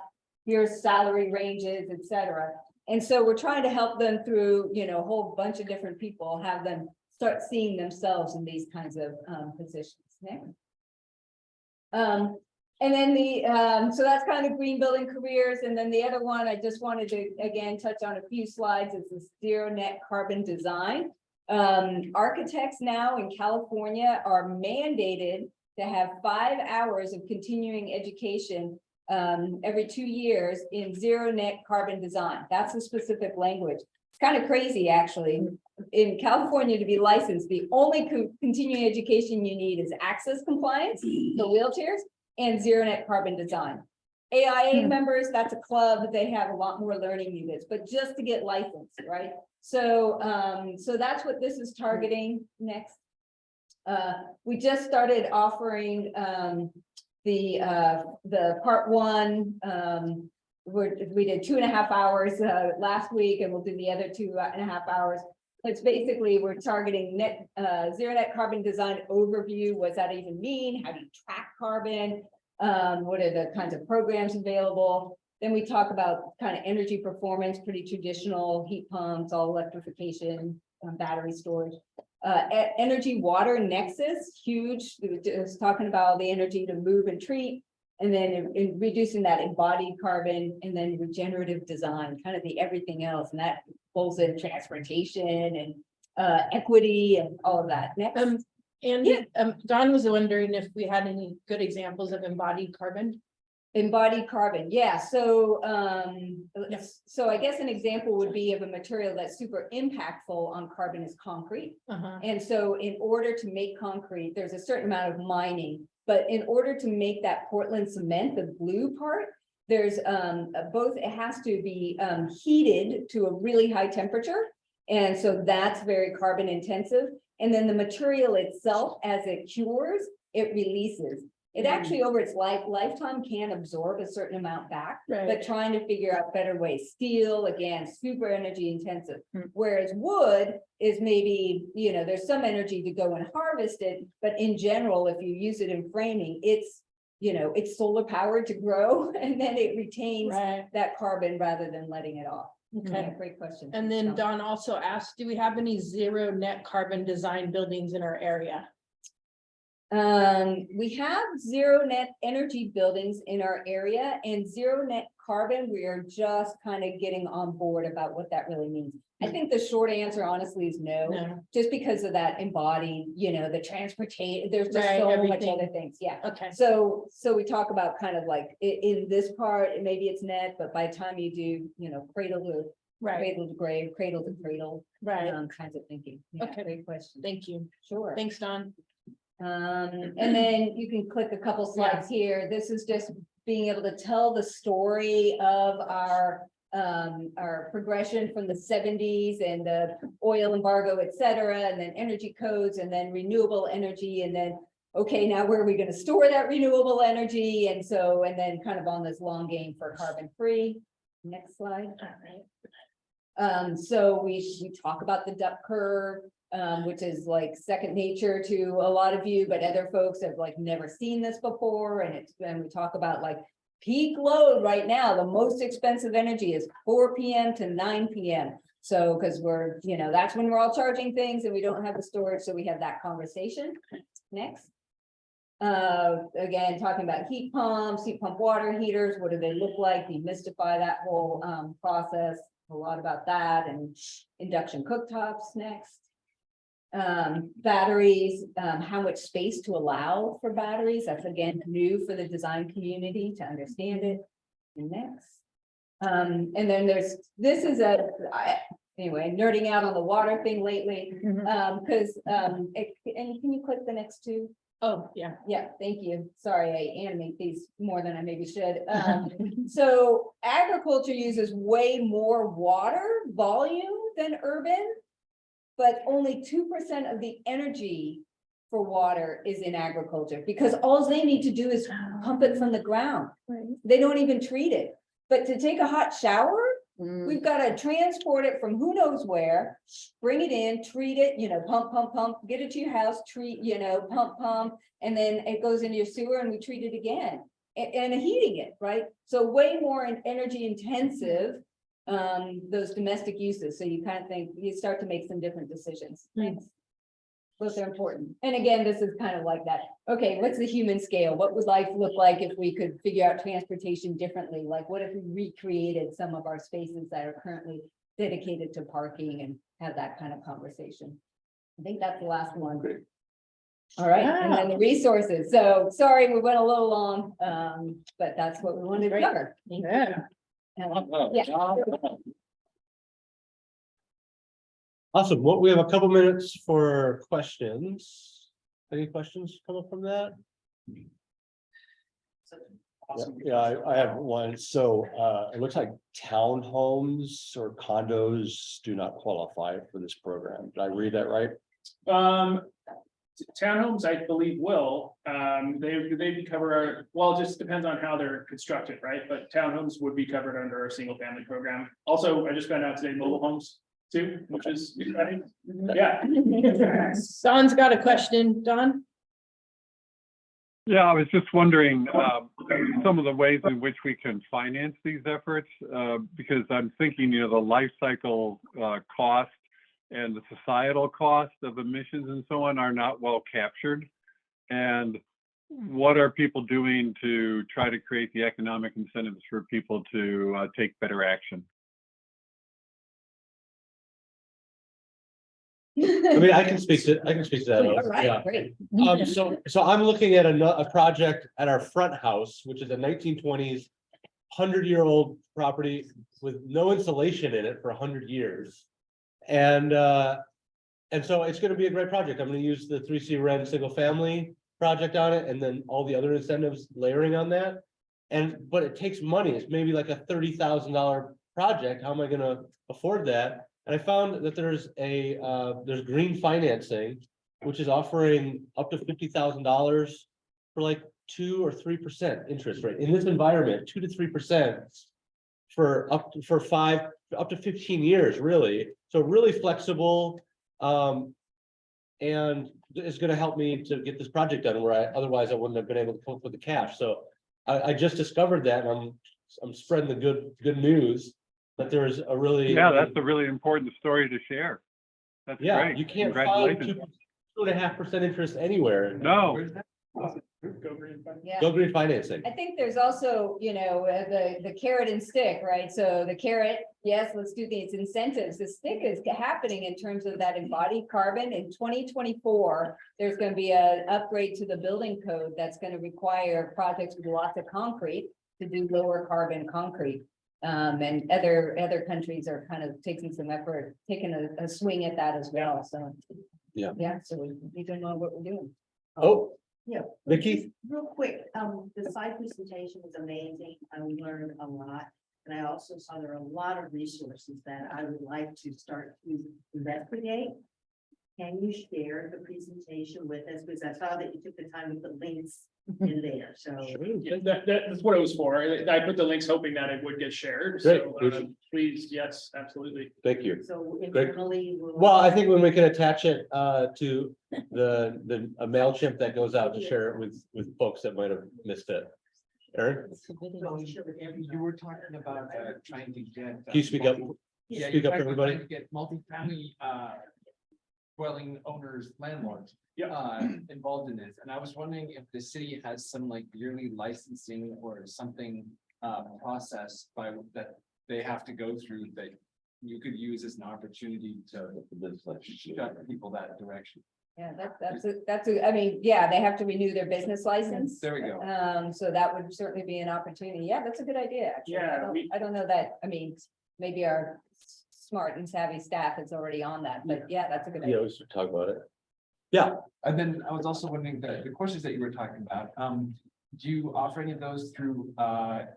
Here's salary ranges, etc. And so we're trying to help them through, a whole bunch of different people, have them start seeing themselves in these kinds of positions. Next. And then so that's kind of green building careers. And then the other one I just wanted to, again, touch on a few slides is the zero net carbon design. Architects now in California are mandated to have 5 hours of continuing education every 2 years in zero net carbon design. That's a specific language. It's kind of crazy, actually. In California, to be licensed, the only continuing education you need is access compliance for wheelchairs and zero net carbon design. AIA members, that's a club, they have a lot more learning units, but just to get licensed, right? So so that's what this is targeting. Next. We just started offering the part one. We did 2.5 hours last week, and we'll do the other 2.5 hours. It's basically, we're targeting zero net carbon design overview. What does that even mean? How do you track carbon? What are the kinds of programs available? Then we talk about kind of energy performance, pretty traditional heat pumps, all electrification, battery storage. Energy water nexus, huge. It's talking about the energy to move and treat, and then in reducing that embodied carbon, and then regenerative design, kind of the everything else, and that pulls in transportation and equity and all of that. Next. And Don was wondering if we had any good examples of embodied carbon. Embodied carbon, yeah. So so I guess an example would be of a material that's super impactful on carbon is concrete. And so in order to make concrete, there's a certain amount of mining, but in order to make that Portland cement, the blue part, there's both, it has to be heated to a really high temperature. And so that's very carbon intensive. And then the material itself, as it cures, it releases. It actually over its lifetime can absorb a certain amount back, but trying to figure out better ways. Steel, again, super energy intensive. Whereas wood is maybe, there's some energy to go and harvest it, but in general, if you use it in framing, it's, it's solar powered to grow, and then it retains that carbon rather than letting it off. Okay, Yeah, great question. And then Don also asked, do we have any zero net carbon design buildings in our area? We have zero net energy buildings in our area, and zero net carbon, we are just kind of getting on board about what that really means. I think the short answer honestly is no, just because of that embodied, the transportation, there's just so much other things. Yeah. Okay. So we talk about kind of like in this part, maybe it's net, but by the time you do, cradle to cradle to grave, cradle to cradle, kinds of thinking. Yeah, Okay. Great question. Thank you. Sure. Thanks, Don. And then you can click a couple slides here. This is just being able to tell the story of our progression from the 70s and the oil embargo, et cetera, and then energy codes, and then renewable energy, and then okay, now where are we gonna store that renewable energy? And so, and then kind of on this long game for carbon free. Next slide. So we talk about the duck curve, which is like second nature to a lot of you, but other folks have like never seen this before. And we talk about like peak load right now, the most expensive energy is 4 p.m. to 9 p.m. So, because we're, that's when we're all charging things and we don't have the storage, so we have that conversation. Next. Again, talking about heat pump water heaters, what do they look like? Demystify that whole process, a lot about that, and induction cooktops next. Batteries, how much space to allow for batteries, that's again new for the design community to understand it. And next. And then anyway, nerding out on the water thing lately, because and can you click the next two? Oh, yeah. Yeah, thank you. Sorry, I animate these more than I maybe should. So agriculture uses way more water volume than urban, but only 2% of the energy for water is in agriculture, because all they need to do is pump it from the ground. They don't even treat it. But to take a hot shower, we've got to transport it from who knows where, bring it in, treat it, pump, get it to your house, treat, pump, and then it goes into your sewer and we treat it again and heating it, right? So way more energy intensive, those domestic uses. So you kind of think you start to make some different decisions. Thanks. Both are important. And again, this is kind of like that. Okay, what's the human scale? What would life look like if we could figure out transportation differently? Like, what if we recreated some of our spaces that are currently dedicated to parking and have that kind of conversation? I think that's the last one. Great. All right, and then the resources. So sorry, we went a little long, but that's what we wanted to cover. Yeah. Yeah. Awesome. Well, we have a couple minutes for questions. Any questions coming from that? Yeah, I have one. So it looks like townhomes or condos do not qualify for this program. Did I read that right? Townhomes, I believe will, they cover, well, it just depends on how they're constructed, right? But townhomes would be covered under our single family program. Also, I just found out today, mobile homes too, which is exciting. Yeah. Don's got a question. Don? Yeah, I was just wondering some of the ways in which we can finance these efforts, because I'm thinking, the life cycle cost and the societal cost of emissions and so on are not well captured. And what are people doing to try to create the economic incentives for people to take better action? I mean, I can speak to that. All right, Yeah. great. So I'm looking at a project at our front house, which is a 1920s 100-year-old property with no insulation in it for 100 years. And so it's going to be a great project. I'm going to use the 3C Ren single family project on it, and then all the other incentives layering on that. But it takes money. It's maybe like a $30,000 project. How am I going to afford that? And I found that there's green financing, which is offering up to $50,000 for like 2 or 3% interest rate in this environment, 2 to 3% for up to 15 years, really. So really flexible, and it's going to help me to get this project done where otherwise I wouldn't have been able to come up with the cash. So I just discovered that, and I'm spreading the good news. That there's a really that's a really important story to share. That's great. You can't find 2.5% interest anywhere. No. Yeah. Go green financing. I think there's also, the carrot and stick, right? So the carrot, yes, let's do these incentives. The stick is happening in terms of that embodied carbon. In 2024, there's going to be an upgrade to the building code that's going to require projects with lots of concrete to do lower carbon concrete. And other countries are kind of taking some effort, taking a swing at that as well. So yeah, so we need to know what we're doing. Oh, yeah, Vicky, real quick, the slide presentation was amazing. I learned a lot. And I also saw there are a lot of resources that I would like to start to investigate. Can you share the presentation with us? Because I saw that you took the time to put links in there, so. Yeah, that's what it was for. I put the links hoping that it would get shared. So Great. please, yes, absolutely. Thank you. So internally. Well, I think when we can attach it to a MailChimp that goes out to share it with folks that might have missed it. Aaron, You were talking about trying to get. can you speak up? Yeah, Speak you're up, trying everybody. to get multifamily dwelling owners, landlords. Yeah. Involved in this, and I was wondering if the city has some like yearly licensing or something process by that they have to go through that you could use as an opportunity to shut people that direction. Yeah, I mean, yeah, they have to renew their business license. There we go. So that would certainly be an opportunity. Yeah, that's a good idea, actually. Yeah, I don't know that, I mean, maybe our smart and savvy staff is already on that, but yeah, that's a good Yeah, idea. we should talk about it. And then I was also wondering the courses that you were talking about, do you offer any of those through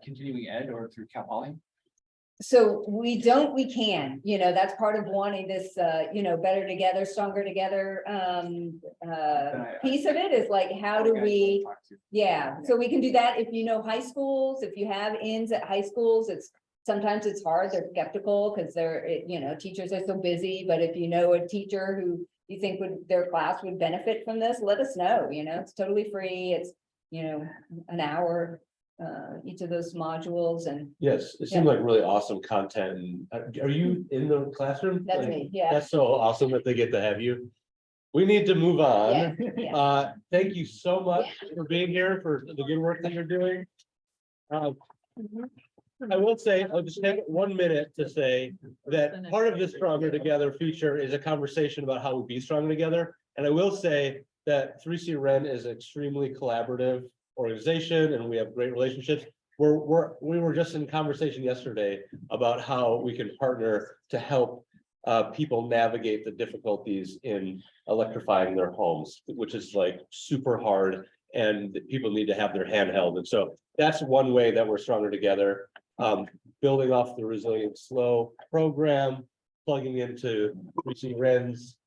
continuing ed or through Cal Poly? So we can, that's part of wanting this, better together, stronger together, piece of it is like, how do we? Yeah, so we can do that if you know high schools, if you have ins at high schools, sometimes it's hard, they're skeptical because teachers are so busy, but if you know a teacher who you think their class would benefit from this, let us know, it's totally free, it's, an hour, each of those modules and Yes, it seemed like really awesome content. And are you in the classroom? that's Like, me, yeah. That's so awesome that they get to have you. We need to move on. Yeah, yeah. Thank you so much for being here, for the good work that you're doing. I will say, I'll just take 1 minute to say that part of this Stronger Together feature is a conversation about how we be stronger together. And I will say that 3C Ren is an extremely collaborative organization and we have great relationships. We were just in conversation yesterday about how we can partner to help people navigate the difficulties in electrifying their homes, which is like super hard and people need to have their hand held. And so that's one way that we're stronger together. Building off the Resilient SLO program, plugging into 3C Ren's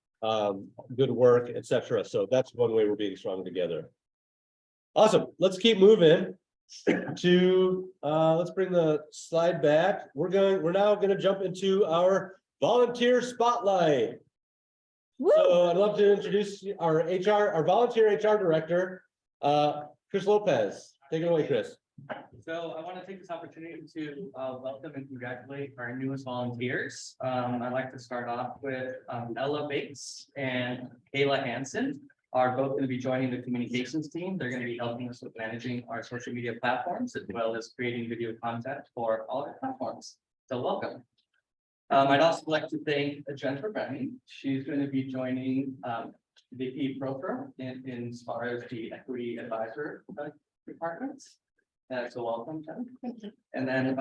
good work, etc. So that's one way we're being stronger together. Awesome. Let's keep moving to let's bring the slide back. We're now going to jump into our volunteer spotlight. Woo! So I'd love to introduce our volunteer HR director, Chris Lopez. Take it away, Chris. So I want to take this opportunity to welcome and congratulate our newest volunteers. I'd like to start off with Ella Bates and Kayla Hansen are both going to be joining the communications team. They're going to be helping us with managing our social media platforms as well as creating video content for all our platforms. So welcome. I'd also like to thank Jennifer Brennan. She's going to be joining VP Profer in as far as the equity advisor departments. So welcome, Jen. And then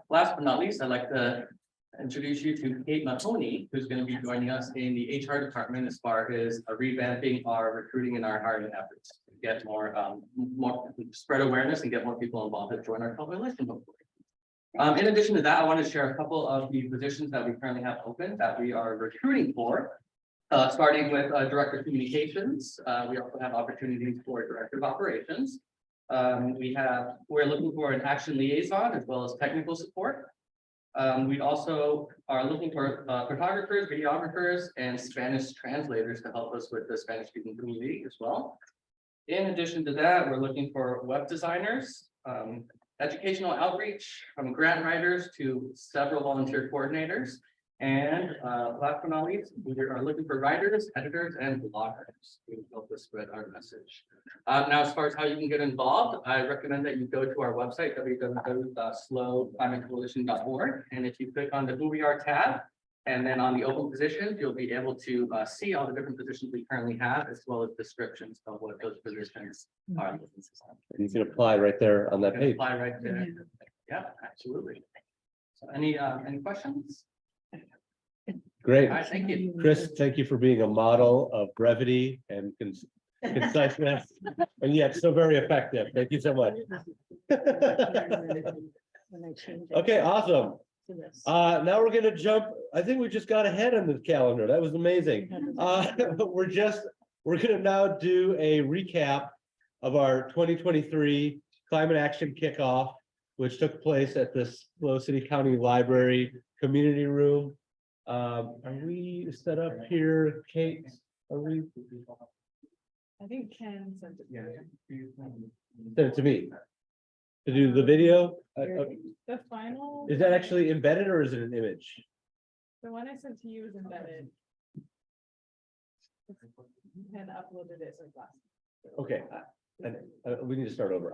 last but not least, I'd like to introduce you to Kate Mahoney, who's going to be joining us in the HR department as far as revamping our recruiting and our hiring efforts to get more spread awareness and get more people involved to join our coalition. In addition to that, I want to share a couple of the positions that we currently have open that we are recruiting for. Starting with Director of Communications. We also have opportunities for Director of Operations. We're looking for an action liaison as well as technical support. We also are looking for photographers, videographers, and Spanish translators to help us with the Spanish speaking community as well. In addition to that, we're looking for web designers, educational outreach, from grant writers to several volunteer coordinators. And last but not least, we are looking for writers, editors, and bloggers to help us spread our message. Now, as far as how you can get involved, I recommend that you go to our website, www.sloclimatecoalition.org. And if you click on the Who We Are tab, and then on the open positions, you'll be able to see all the different positions we currently have, as well as descriptions of what those positions are. You can apply right there on that You can page. apply right there. Yeah, absolutely. So any questions? Great. All right, thank you. Chris, thank you for being a model of brevity and conciseness, and yet so very effective. Thank you so much. Okay, awesome. to this. Now we're gonna jump, I think we just got ahead on the calendar. That was amazing. We're gonna now do a recap of our 2023 climate action kickoff, which took place at the SLO City County Library Community Room. Are we set up here, Kate? Are we? I think Ken sent it. Send it to me. To do the video? The final. Is that actually embedded or is it an image? The one I sent to you is embedded. And uploaded it as last. Okay, and we need to start over.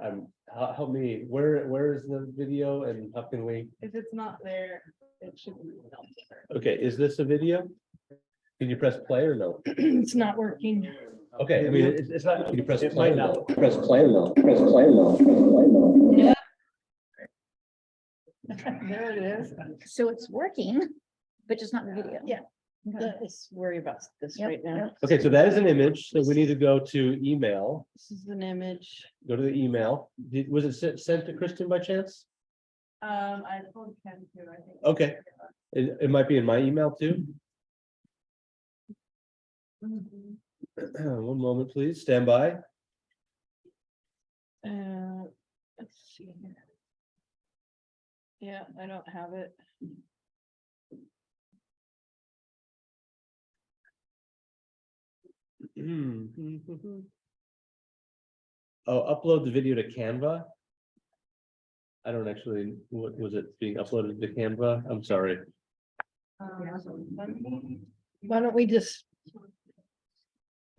Help me, where is the video and how can we? If it's not there, it should be. Okay, is this a video? Can you press play or no? It's not working. Okay, I mean, it's not, can you press play now? Press play now, press play now, press play now. There it is. So it's working, but just not the video. Yeah. Okay. Let's worry about this Yep, right now. yep. Okay, so that is an image, so we need to go to email, This is an image. go to the email. Was it sent to Kristen by chance? I told Ken to, I think. Okay, it might be in my email too. One moment, please, stand by. Let's see here. Yeah, I don't have it. Oh, upload the video to Canva. I don't actually, what was it being uploaded to Canva? I'm sorry. Why don't we just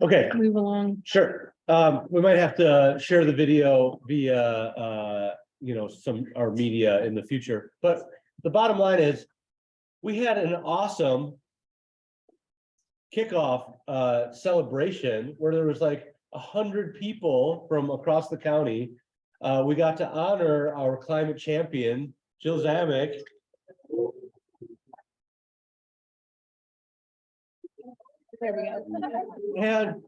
Okay, move along? sure. We might have to share the video via, our media in the future, but the bottom line is we had an awesome kickoff celebration where there was like 100 people from across the county. We got to honor our climate champion, Jill Zamek. There we go.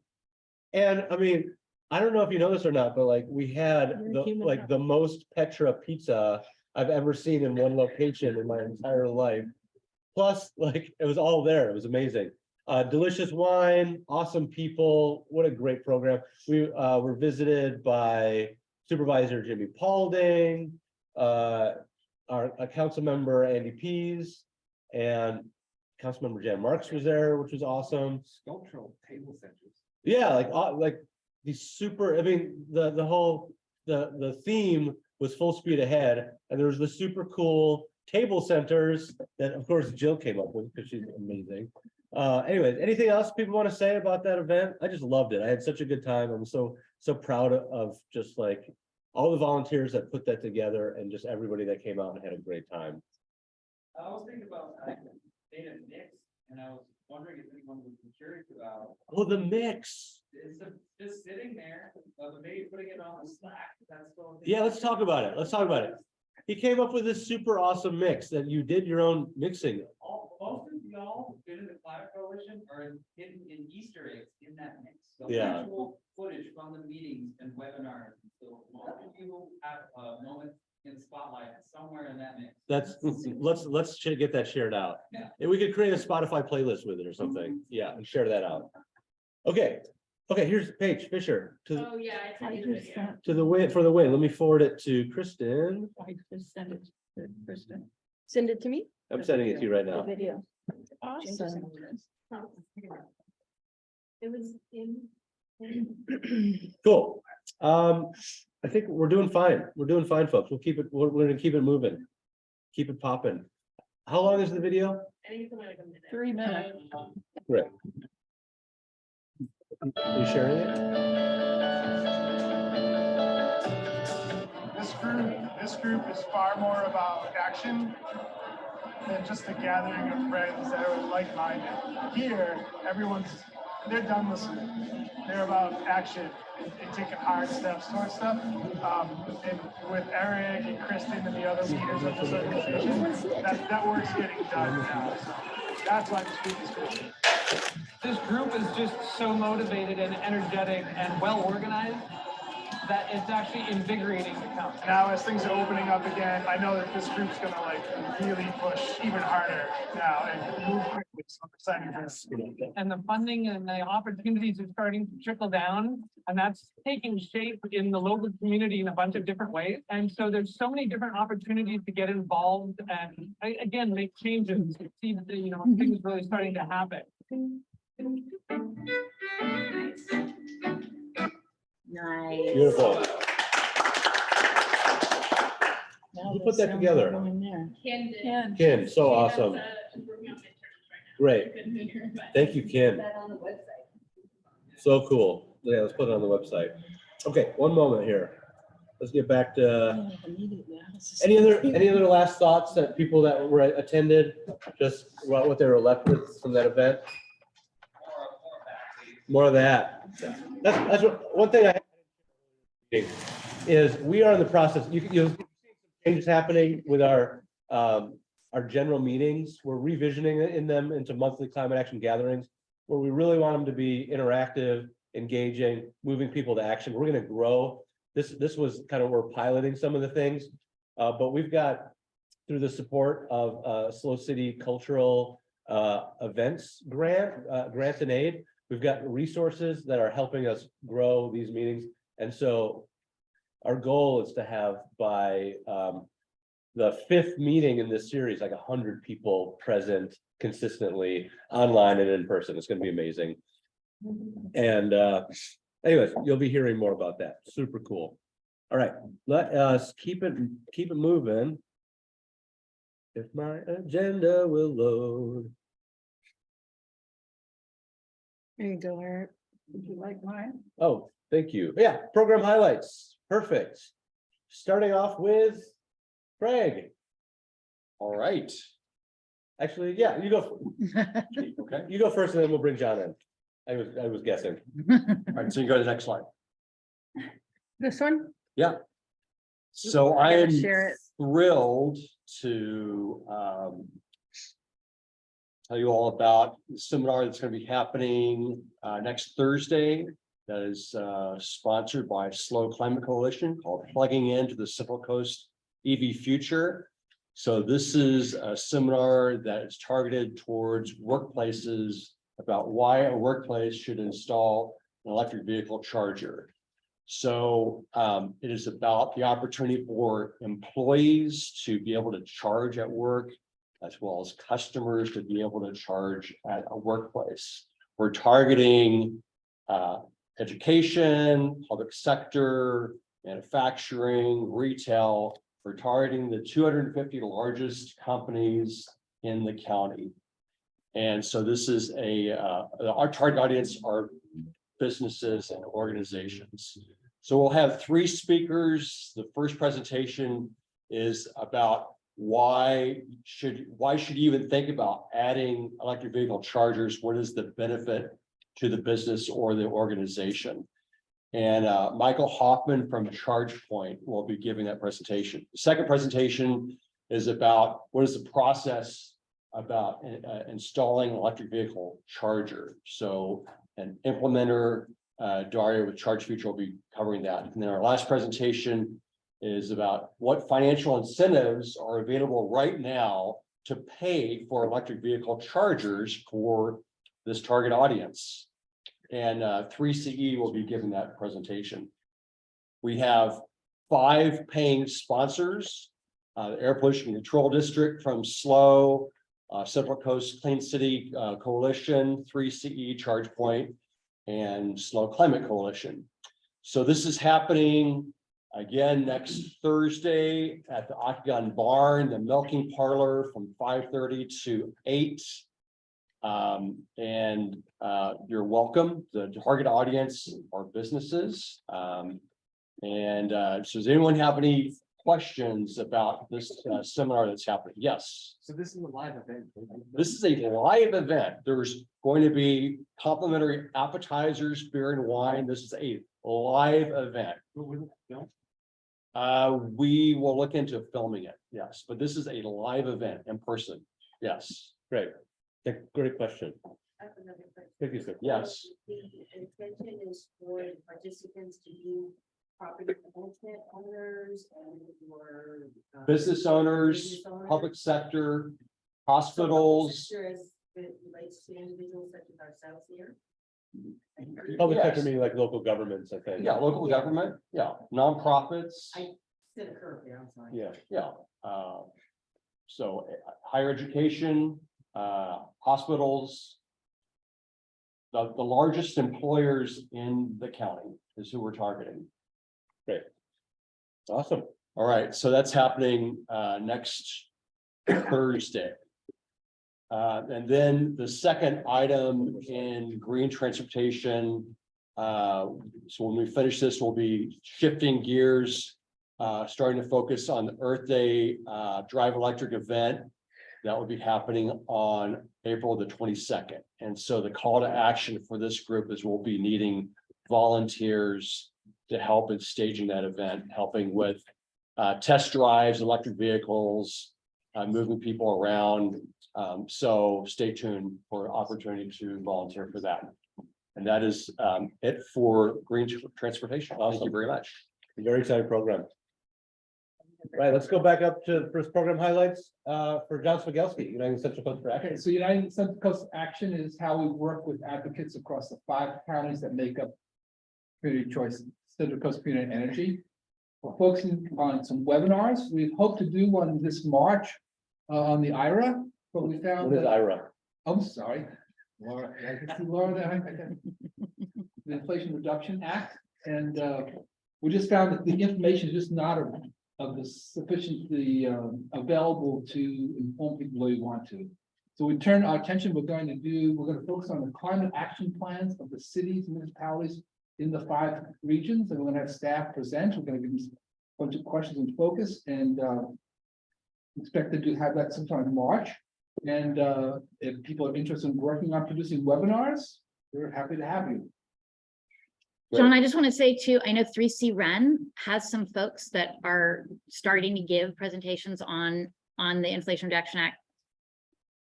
And I mean, I don't know if you know this or not, but like we had the most Petra pizza I've ever seen in one location in my entire life. Plus, like, it was all there. It was amazing. Delicious wine, awesome people. What a great program. We were visited by Supervisor Jimmy Paulding, our council member Andy Pease, and Councilmember Jan Marks was there, which was awesome. Sculptural table centers. Yeah, like these super, I mean, the whole, the theme was full speed ahead, and there was the super cool table centers that of course Jill came up with because she's amazing. Anyways, anything else people want to say about that event? I just loved it. I had such a good time. I'm so proud of just like all the volunteers that put that together and just everybody that came out and had a great time. I was thinking about data mix, and I was wondering if anyone was curious about. Oh, the mix. It's just sitting there, but maybe putting it on the Slack. That's the only thing. Yeah, let's talk about it. Let's talk about it. He came up with this super awesome mix that you did your own mixing. Most of y'all been in the Climate Coalition are hidden in Easter eggs in that mix. So Yeah. actual footage from the meetings and webinars. So most of you have a moment in spotlight somewhere in that mix. That's, let's get that shared out. Yeah. And we could create a Spotify playlist with it or something. Yeah, and share that out. Okay, here's Paige Fisher Oh, yeah. to the win, for the win. Let me forward it to Kristen. I just send it to Kristen. Send it to me? I'm sending it to you right now. Video. Awesome. It was in. Cool. I think we're doing fine. We're doing fine, folks. We'll keep it, we're gonna keep it moving. Keep it popping. How long is the video? 3 minutes. Great. Are you sharing it? This group is far more about action than just a gathering of friends that are like-minded. Here, they're done listening. They're about action and taking hard steps towards stuff. And with Eric and Kristen and the other leaders of this organization, that work's getting done now. So that's why this group is cool. This group is just so motivated and energetic and well organized that it's actually invigorating to come. Now, as things are opening up again, I know that this group's gonna like really push even harder now and move quickly. So I'm excited for this. And the funding and the opportunities are starting to trickle down, and that's taking shape in the local community in a bunch of different ways. And so there's so many different opportunities to get involved and again, make changes, see that, you know, things really starting to happen. Nice. Beautiful. Now Who the put that sound together? going there. Ken, so awesome. Great. Thank you, Ken. That on the website. So cool. Yeah, let's put it on the website. Okay, one moment here. Let's get back to any other last thoughts that people that were attended, just what they were left with from that event? More of that. That's one thing I is we are in the process. You'll see some changes happening with our general meetings. We're revisioning in them into monthly climate action gatherings where we really want them to be interactive, engaging, moving people to action. We're going to grow. This was kind of, we're piloting some of the things, but we've got, through the support of SLO City Cultural Events Grant and Aid, we've got resources that are helping us grow these meetings. And so our goal is to have by the 5th meeting in this series, like 100 people present consistently online and in person. It's going to be amazing. And anyways, you'll be hearing more about that. Super cool. All right, let us keep it moving. If my agenda will load. There you go, Eric. Would you like mine? Oh, thank you. Yeah, program highlights. Perfect. Starting off with Craig. All right. Actually, yeah, you go. Okay. You go first, and then we'll bring John in. I was guessing. All right. So you go to the next slide. This one? Yeah. So I I gotta am share it. thrilled to tell you all about the seminar that's going to be happening next Thursday. That is sponsored by SLO Climate Coalition, called Plugging Into the Central Coast EV Future. So this is a seminar that is targeted towards workplaces about why a workplace should install an electric vehicle charger. So it is about the opportunity for employees to be able to charge at work, as well as customers to be able to charge at a workplace. We're targeting education, public sector, manufacturing, retail. We're targeting the 250 largest companies in the county. And so this is our target audience are businesses and organizations. So we'll have 3 speakers. The first presentation is about why should you even think about adding electric vehicle chargers? What is the benefit to the business or the organization? And Michael Hoffman from ChargePoint will be giving that presentation. The second presentation is about what is the process about installing an electric vehicle charger. So an implementer, Daria with Charge Future, will be covering that. And then our last presentation is about what financial incentives are available right now to pay for electric vehicle chargers for this target audience. And 3CE will be giving that presentation. We have 5 paying sponsors, the Air Pollution Control District from SLO, Central Coast Clean City Coalition, 3CE, ChargePoint, and SLO Climate Coalition. So this is happening again next Thursday at the Octagon Barn, the Milking Parlor, from 5:30 to 8. You're welcome. The target audience are businesses. So does anyone have any questions about this seminar that's happening? Yes. So this is a live event. This is a live event. There's going to be complimentary appetizers, beer and wine. This is a live event. We will look into filming it. Yes, but this is a live event in person. Yes. Great. Great question. I have another question. Thank you, sir. Yes. The intention is for the participants to do property management owners and your. Business owners, business owners? public sector, So hospitals. sector as it relates to individuals such as ourselves here. Public sector Yes. meaning like local governments, I think. Yeah, local government, yeah, nonprofits, I did a curve there, I'm sorry. Yeah. yeah. So higher education, hospitals. The largest employers in the county is who we're targeting. Awesome. All right, so that's happening next Thursday. And then the second item in green transportation. So when we finish this, we'll be shifting gears, starting to focus on the Earth Day Drive Electric event. That will be happening on April the 22nd. And so the call to action for this group is we'll be needing volunteers to help in staging that event, helping with test drives, electric vehicles, moving people around. So stay tuned for opportunity to volunteer for that. And that is it for green transportation. Thank you very much. Very exciting program. Right, let's go back up to the first program highlights for John Smigelski, United Central Coast for Okay, Action. so United Central Coast Action is how we work with advocates across the 5 counties that make up Community Choice, Central Coast Community Energy. We're focusing on some webinars. We hope to do one this March on the IRA, but we found What is that, IRA? I'm sorry, Laura, I can see Laura there. The Inflation Reduction Act, and we just found that the information is just not of the sufficiently available to inform people the way we want to. So we turn our attention, we're going to focus on the climate action plans of the cities, municipalities in the 5 regions, and we're gonna have staff present. We're gonna give them a bunch of questions and focus, and expected to have that sometime in March. And if people are interested in working on producing webinars, we're happy to have you. John, I just want to say too, I know 3C Ren has some folks that are starting to give presentations on the Inflation Reduction Act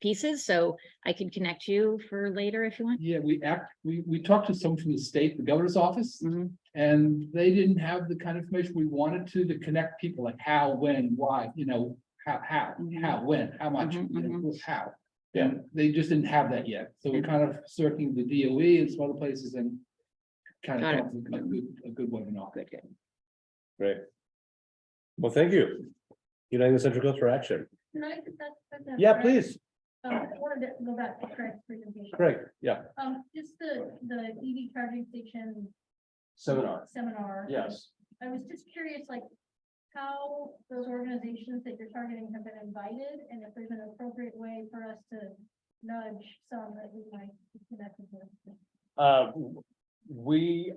pieces, so I could connect you for later if you want. Yeah, we talked to someone from the state, the governor's office, Mhm. and they didn't have the kind of information we wanted to connect people, like how, when, why, how, when, how much, how. Yeah. And they just didn't have that yet, so we're kind of circling the DOE and some other places and kind Got it. of a good webinar. Great. Well, thank you. United Central Coast for Action. Can I? Yeah, please. I wanted to go back to Craig's presentation. Great, yeah. Just the EV charging station Seminar, yes. I was just curious, like, how those organizations that you're targeting have been invited, and if there's an appropriate way for us to nudge some that we might be connected with. We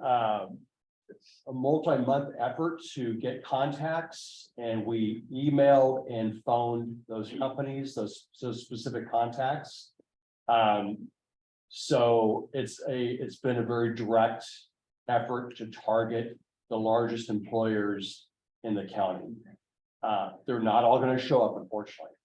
it's a multi-month effort to get contacts, and we emailed and phoned those companies, those specific contacts. So it's been a very direct effort to target the largest employers in the county. They're not all going to show up, unfortunately.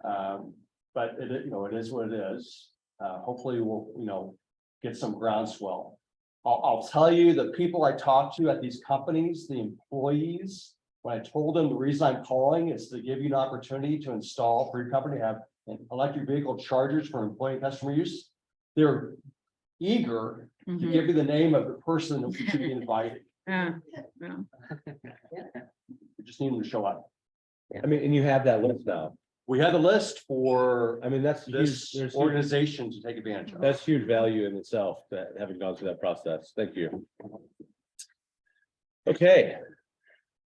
But it is what it is. Hopefully we'll, get some groundswell. I'll tell you, the people I talked to at these companies, the employees, when I told them the reason I'm calling is to give you an opportunity to install for your company, have an electric vehicle chargers for employee and customer use. They're eager to give you the name of the person that we should be inviting. Yeah. We just need them to show up. I mean, and you have that list now. We have a list for I mean, that's this huge. There's organization to take advantage of. That's huge value in itself, that having gone through that process. Thank you. Okay.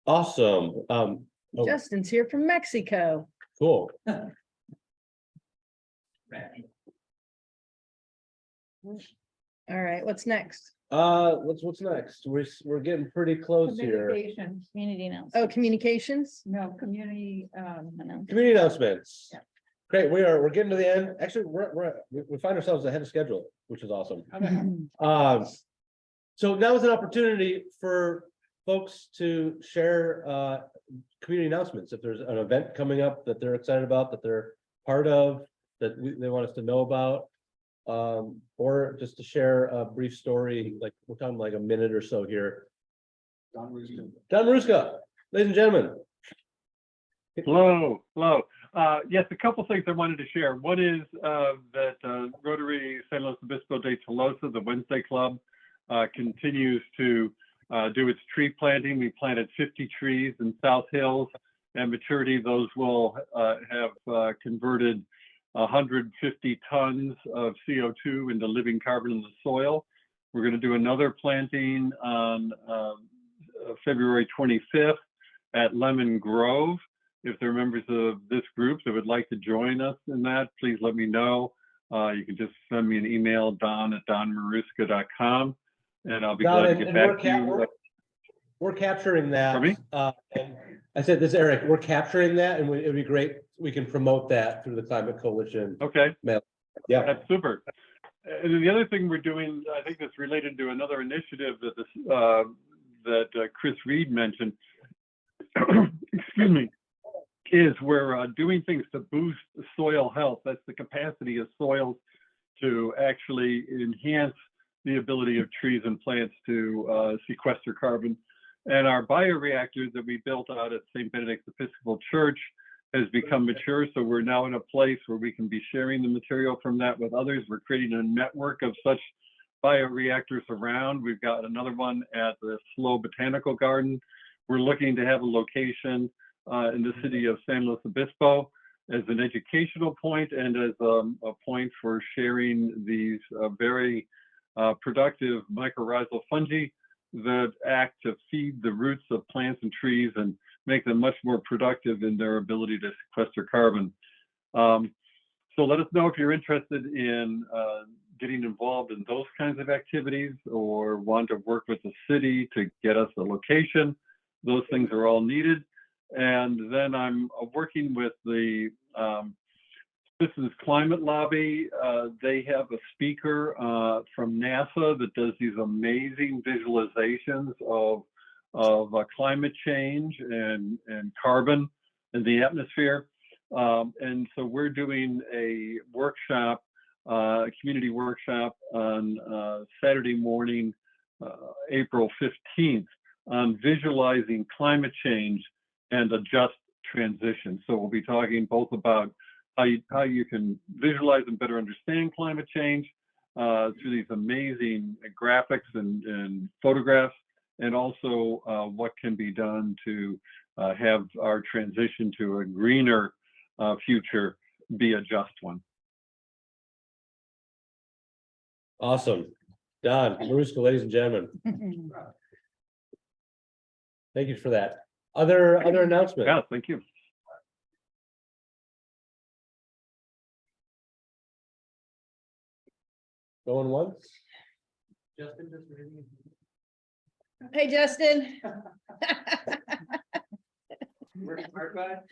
Awesome. Oh, Justin's here from Mexico. cool. All right, what's next? What's next? We're getting pretty close here. Community announcements. Oh, communications? No, community, Community announcements. Yeah. Great, we're getting to the end. Actually, we find ourselves ahead of schedule, which is awesome. So now is an opportunity for folks to share community announcements. If there's an event coming up that they're excited about, that they're part of, that they want us to know about. Or just to share a brief story, like we're talking like a minute or so here. Don Rooster. Don Maruska, ladies and gentlemen. Hello, hello. Yes, a couple things I wanted to share. One is that Rotary San Luis Obispo de Tolosa, the Wednesday Club, continues to do its tree planting. We planted 50 trees in South Hills. At maturity, those will have converted 150 tons of CO2 into living carbon in the soil. We're going to do another planting on February 25th at Lemon Grove. If there are members of this group that would like to join us in that, please let me know. You can just send me an email, don@donmaruska.com, and I'll be glad to get back to you. We're capturing that. Pardon me? And I said this, Eric, we're capturing that, and it'd be great. We can promote that through the Climate Coalition. Okay. Yeah. That's super. And then the other thing we're doing, I think that's related to another initiative that Chris Reed mentioned, excuse me, is we're doing things to boost soil health. That's the capacity of soils to actually enhance the ability of trees and plants to sequester carbon. And our bioreactors that we built out at St. Benedict's Episcopal Church has become mature. So we're now in a place where we can be sharing the material from that with others. We're creating a network of such bioreactors around. We've got another one at the SLO Botanical Garden. We're looking to have a location in the city of San Luis Obispo as an educational point and as a point for sharing these very productive mycorrhizal fungi that act to feed the roots of plants and trees and make them much more productive in their ability to sequester carbon. So let us know if you're interested in getting involved in those kinds of activities or want to work with the city to get us a location. Those things are all needed. And then I'm working with the Citizens Climate Lobby. They have a speaker from NASA that does these amazing visualizations of climate change and carbon in the atmosphere. And so we're doing a workshop, a community workshop on Saturday morning, April 15th, on visualizing climate change and a just transition. So we'll be talking both about how you can visualize and better understand climate change through these amazing graphics and photographs, and also what can be done to have our transition to a greener future be a just one. Awesome. Don Maruska, ladies and gentlemen. Thank you for that. Other announcements? Yeah, thank you. Going once? Justin just reading. Hey, Justin.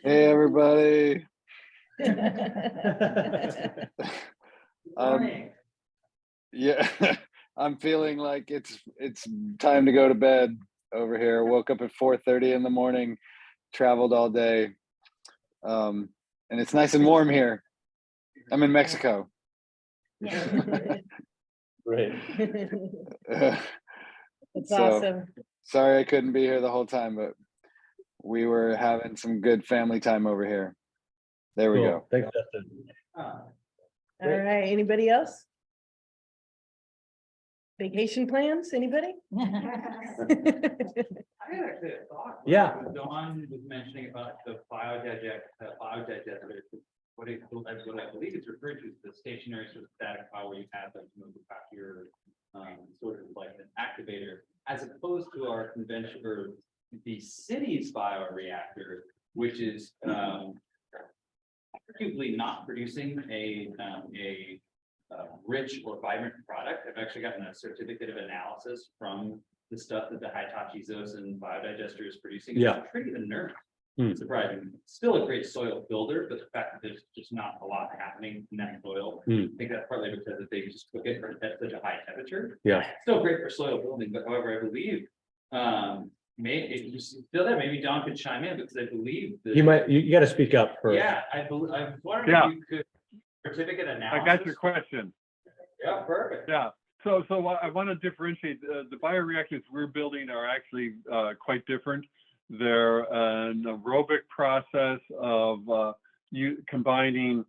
Hey, everybody. Yeah, I'm feeling like it's time to go to bed over here. Woke up at 4:30 in the morning, traveled all day, and it's nice and warm here. I'm in Mexico. Great. It's So, awesome. sorry I couldn't be here the whole time, but we were having some good family time over here. There we Cool. go. Thanks, Justin. All right, anybody else? Vacation plans, anybody? I had actually a thought. Yeah. Dawn was mentioning about the biodigester, what I believe it's referred to as the stationary sort of static power you have that's moving back your sort of like an activator, as opposed to our convention or the city's bioreactor, which is arguably not producing a rich or vibrant product. I've actually gotten a certificate of analysis from the stuff that the Hitachi Zosen biodigester is producing. Yeah. It's pretty inert. Hmm. Surprising. Still a great soil builder, but the fact that there's just not a lot happening in that soil. Hmm. I think that's partly because they just cook it at such a high temperature. Yeah. Still great for soil building, but however, I believe, if you feel that, maybe Don could chime in, because I believe that. You might, you got to speak up first. Yeah, I was wondering Yeah. if you could certificate analysis. I got your question. Yeah, perfect. Yeah. So I want to differentiate, the bioreactors we're building are actually quite different. They're an aerobic process of combining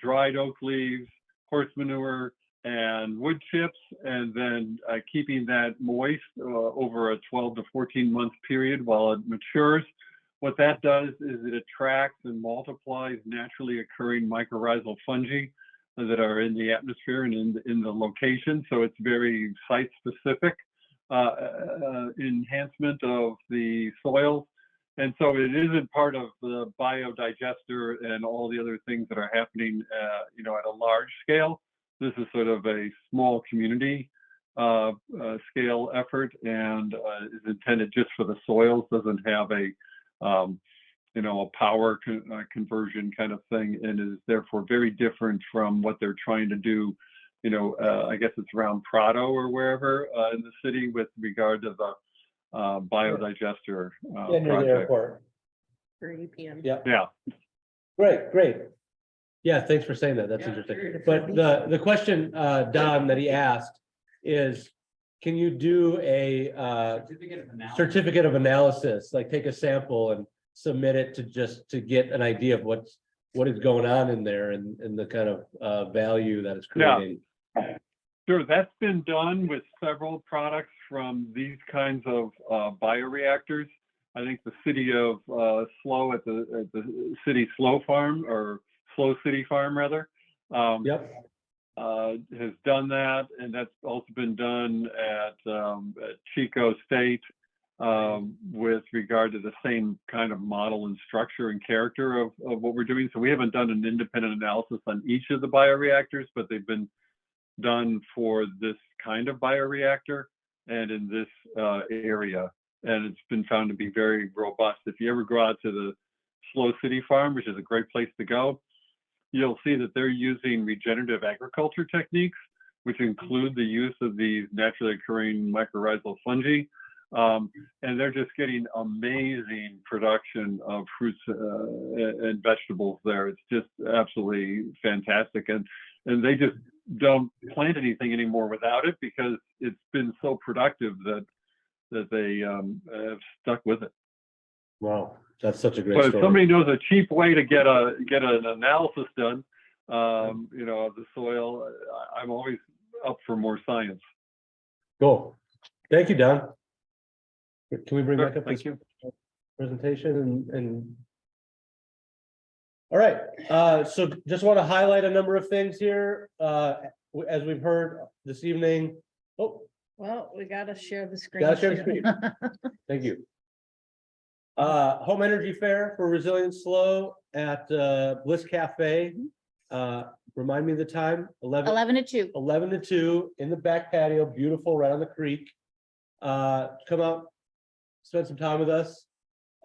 dried oak leaves, horse manure, and wood chips, and then keeping that moist over a 12 to 14 month period while it matures. What that does is it attracts and multiplies naturally occurring mycorrhizal fungi that are in the atmosphere and in the location. So it's very site specific enhancement of the soils. And so it isn't part of the biodigester and all the other things that are happening, you know, at a large scale. This is sort of a small community scale effort, and is intended just for the soils, doesn't have a, you know, a power conversion kind of thing, and is therefore very different from what they're trying to do, you know, I guess it's around Prado or wherever in the city with regard to the biodigester Yeah, near the project. airport. For UPM. Yeah. Yeah. Great. Yeah, thanks for saying that. That's interesting. But the question, Don, that he asked is, can you do a certificate of analysis, like take a sample and submit it to get an idea of what is going on in there and the kind of value that it's creating? Yeah. Sure, that's been done with several products from these kinds of bioreactors. I think the city of SLO at the city SLO farm, or SLO City Farm rather. Has done that, and that's also been done at Chico State with regard to the same kind of model and structure and character of what we're doing. So we haven't done an independent analysis on each of the bioreactors, but they've been done for this kind of bioreactor and in this area. And it's been found to be very robust. If you ever go out to the SLO City Farm, which is a great place to go, you'll see that they're using regenerative agriculture techniques, which include the use of these naturally occurring mycorrhizal fungi. And they're just getting amazing production of fruits and vegetables there. It's just absolutely fantastic. And they just don't plant anything anymore without it, because it's been so productive that they have stuck with it. Wow, that's such a great But story. if somebody knows a cheap way to get an analysis done, you know, of the soil, I'm always up for more science. Cool. Thank you, Don. Can we bring Sure, back up thank this you. presentation and all right, so just want to highlight a number of things here. As we've heard this evening. Oh, Well, we gotta share the screen. gotta share the screen. Thank you. Home Energy Fair for Resilient SLO at Bliss Cafe. Remind me of the time, 11 to 2. 11 to 2 in the back patio, beautiful, right on the creek. Come out, spend some time with us.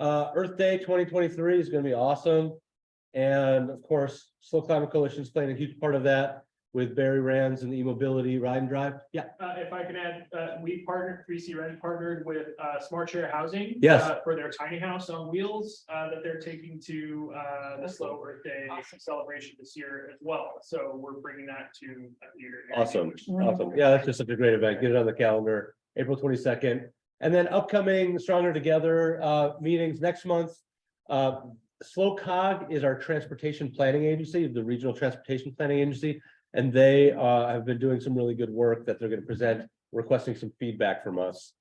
Earth Day 2023 is going to be awesome. And of course, SLO Climate Coalition is playing a huge part of that with Barry Rands and the e-mobility ride and drive. Yeah. If I can add, we partnered, 3C Red partnered with Smart Share Housing. Yes. For their tiny house on wheels that they're taking to the SLO Earth Day celebration this year as well. So we're bringing that to your. Awesome. Yeah, that's just such a great event. Get it on the calendar, April 22nd. And then upcoming Stronger Together meetings next month. SLO COG is our transportation planning agency, the regional transportation planning agency. And they have been doing some really good work that they're going to present, requesting some feedback from us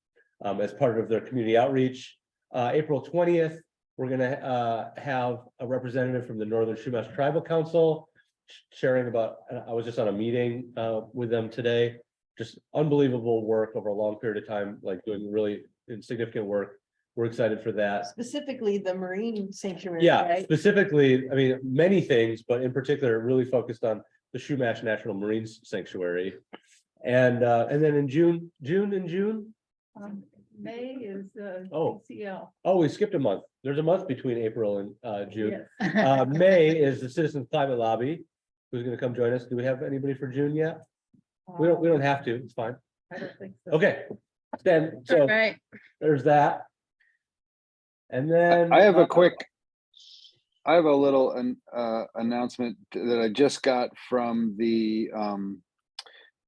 as part of their community outreach. April 20th, we're going to have a representative from the Northern Chumash Tribal Council sharing about, I was just on a meeting with them today, just unbelievable work over a long period of time, like doing really significant work. We're excited for that. Specifically the marine sanctuary. Yeah, right? specifically, I mean, many things, but in particular, really focused on the Chumash National Marine Sanctuary. And then in June. May is Oh. CL. Oh, we skipped a month. There's a month between April and June. Yes. May is the Citizens Climate Lobby, who's gonna come join us. Do we have anybody for June yet? We don't have to, it's fine. I don't think so. Okay, then, so Right. there's that. And then. I have a little announcement that I just got from the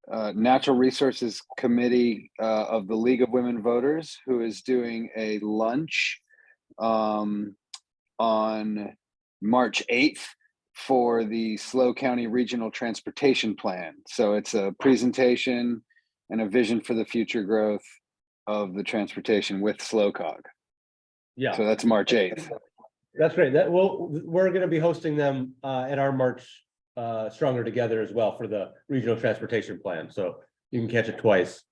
Natural Resources Committee of the League of Women Voters, who is doing a lunch on March 8th for the SLO County Regional Transportation Plan. So it's a presentation and a vision for the future growth of the transportation with SLOCOG. Yeah. So that's March 8th. That's great. We're going to be hosting them at our March Stronger Together as well for the regional transportation plan. So you can catch it twice.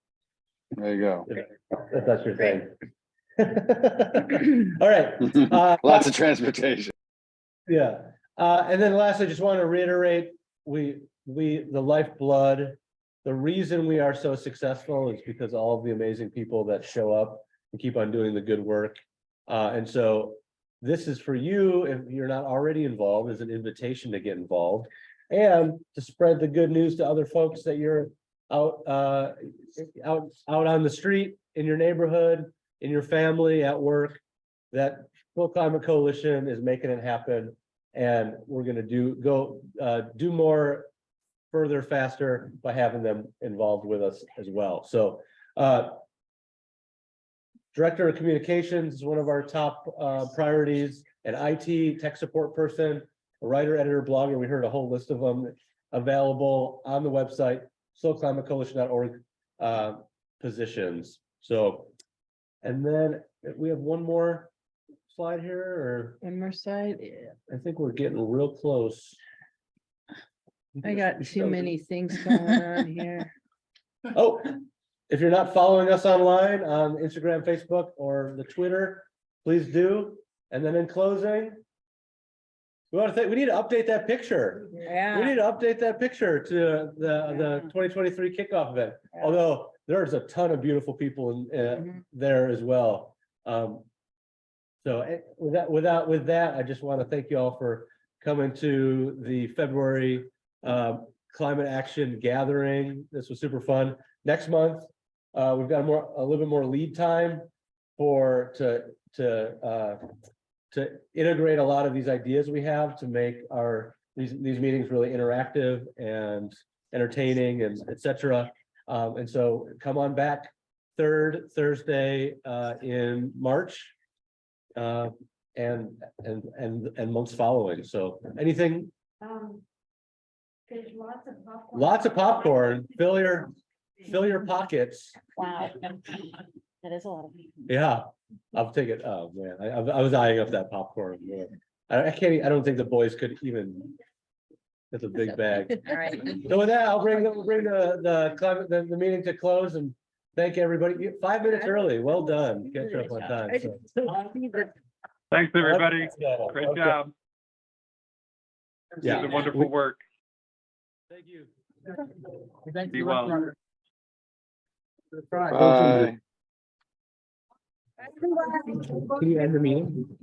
There you go. If that's your thing. All right. Lots of transportation. Yeah. And then lastly, I just want to reiterate, the lifeblood, the reason we are so successful is because all of the amazing people that show up and keep on doing the good work. And so this is for you, if you're not already involved, as an invitation to get involved and to spread the good news to other folks that you're out on the street, in your neighborhood, in your family, at work, that SLO Climate Coalition is making it happen. And we're going to do more further, faster by having them involved with us as well. So Director of Communications is one of our top priorities, an IT tech support person, a writer, editor, blogger. We heard a whole list of them available on the website, sloclimatecoalition.org positions. So, and then we have one more slide here, or One more slide. Yeah. I think we're getting real close. I got too many things going on here. Oh, if you're not following us online on Instagram, Facebook, or the Twitter, please do. And then in closing, we need to update that picture. Yeah. We need to update that picture to the 2023 kickoff event. Although there's a ton of beautiful people in there as well. So with that, I just want to thank you all for coming to the February climate action gathering. This was super fun. Next month, we've got a little bit more lead time to integrate a lot of these ideas we have to make these meetings really interactive and entertaining and etc. And so come on back third Thursday in March. And months following. So anything? There's lots of popcorn. Lots of popcorn. Fill your pockets. Wow. That is a lot of. Yeah, I'll take it. Oh man, I was eyeing up that popcorn. I can't. I don't think the boys could even. That's a big bag. All right. So with that, I'll bring the meeting to close and thank everybody. 5 minutes early. Well done. Catch up on time. So. Thanks, everybody. Great Okay. job. Yeah. Did wonderful work. Thank you. Be well. Bye. Can you end the meeting?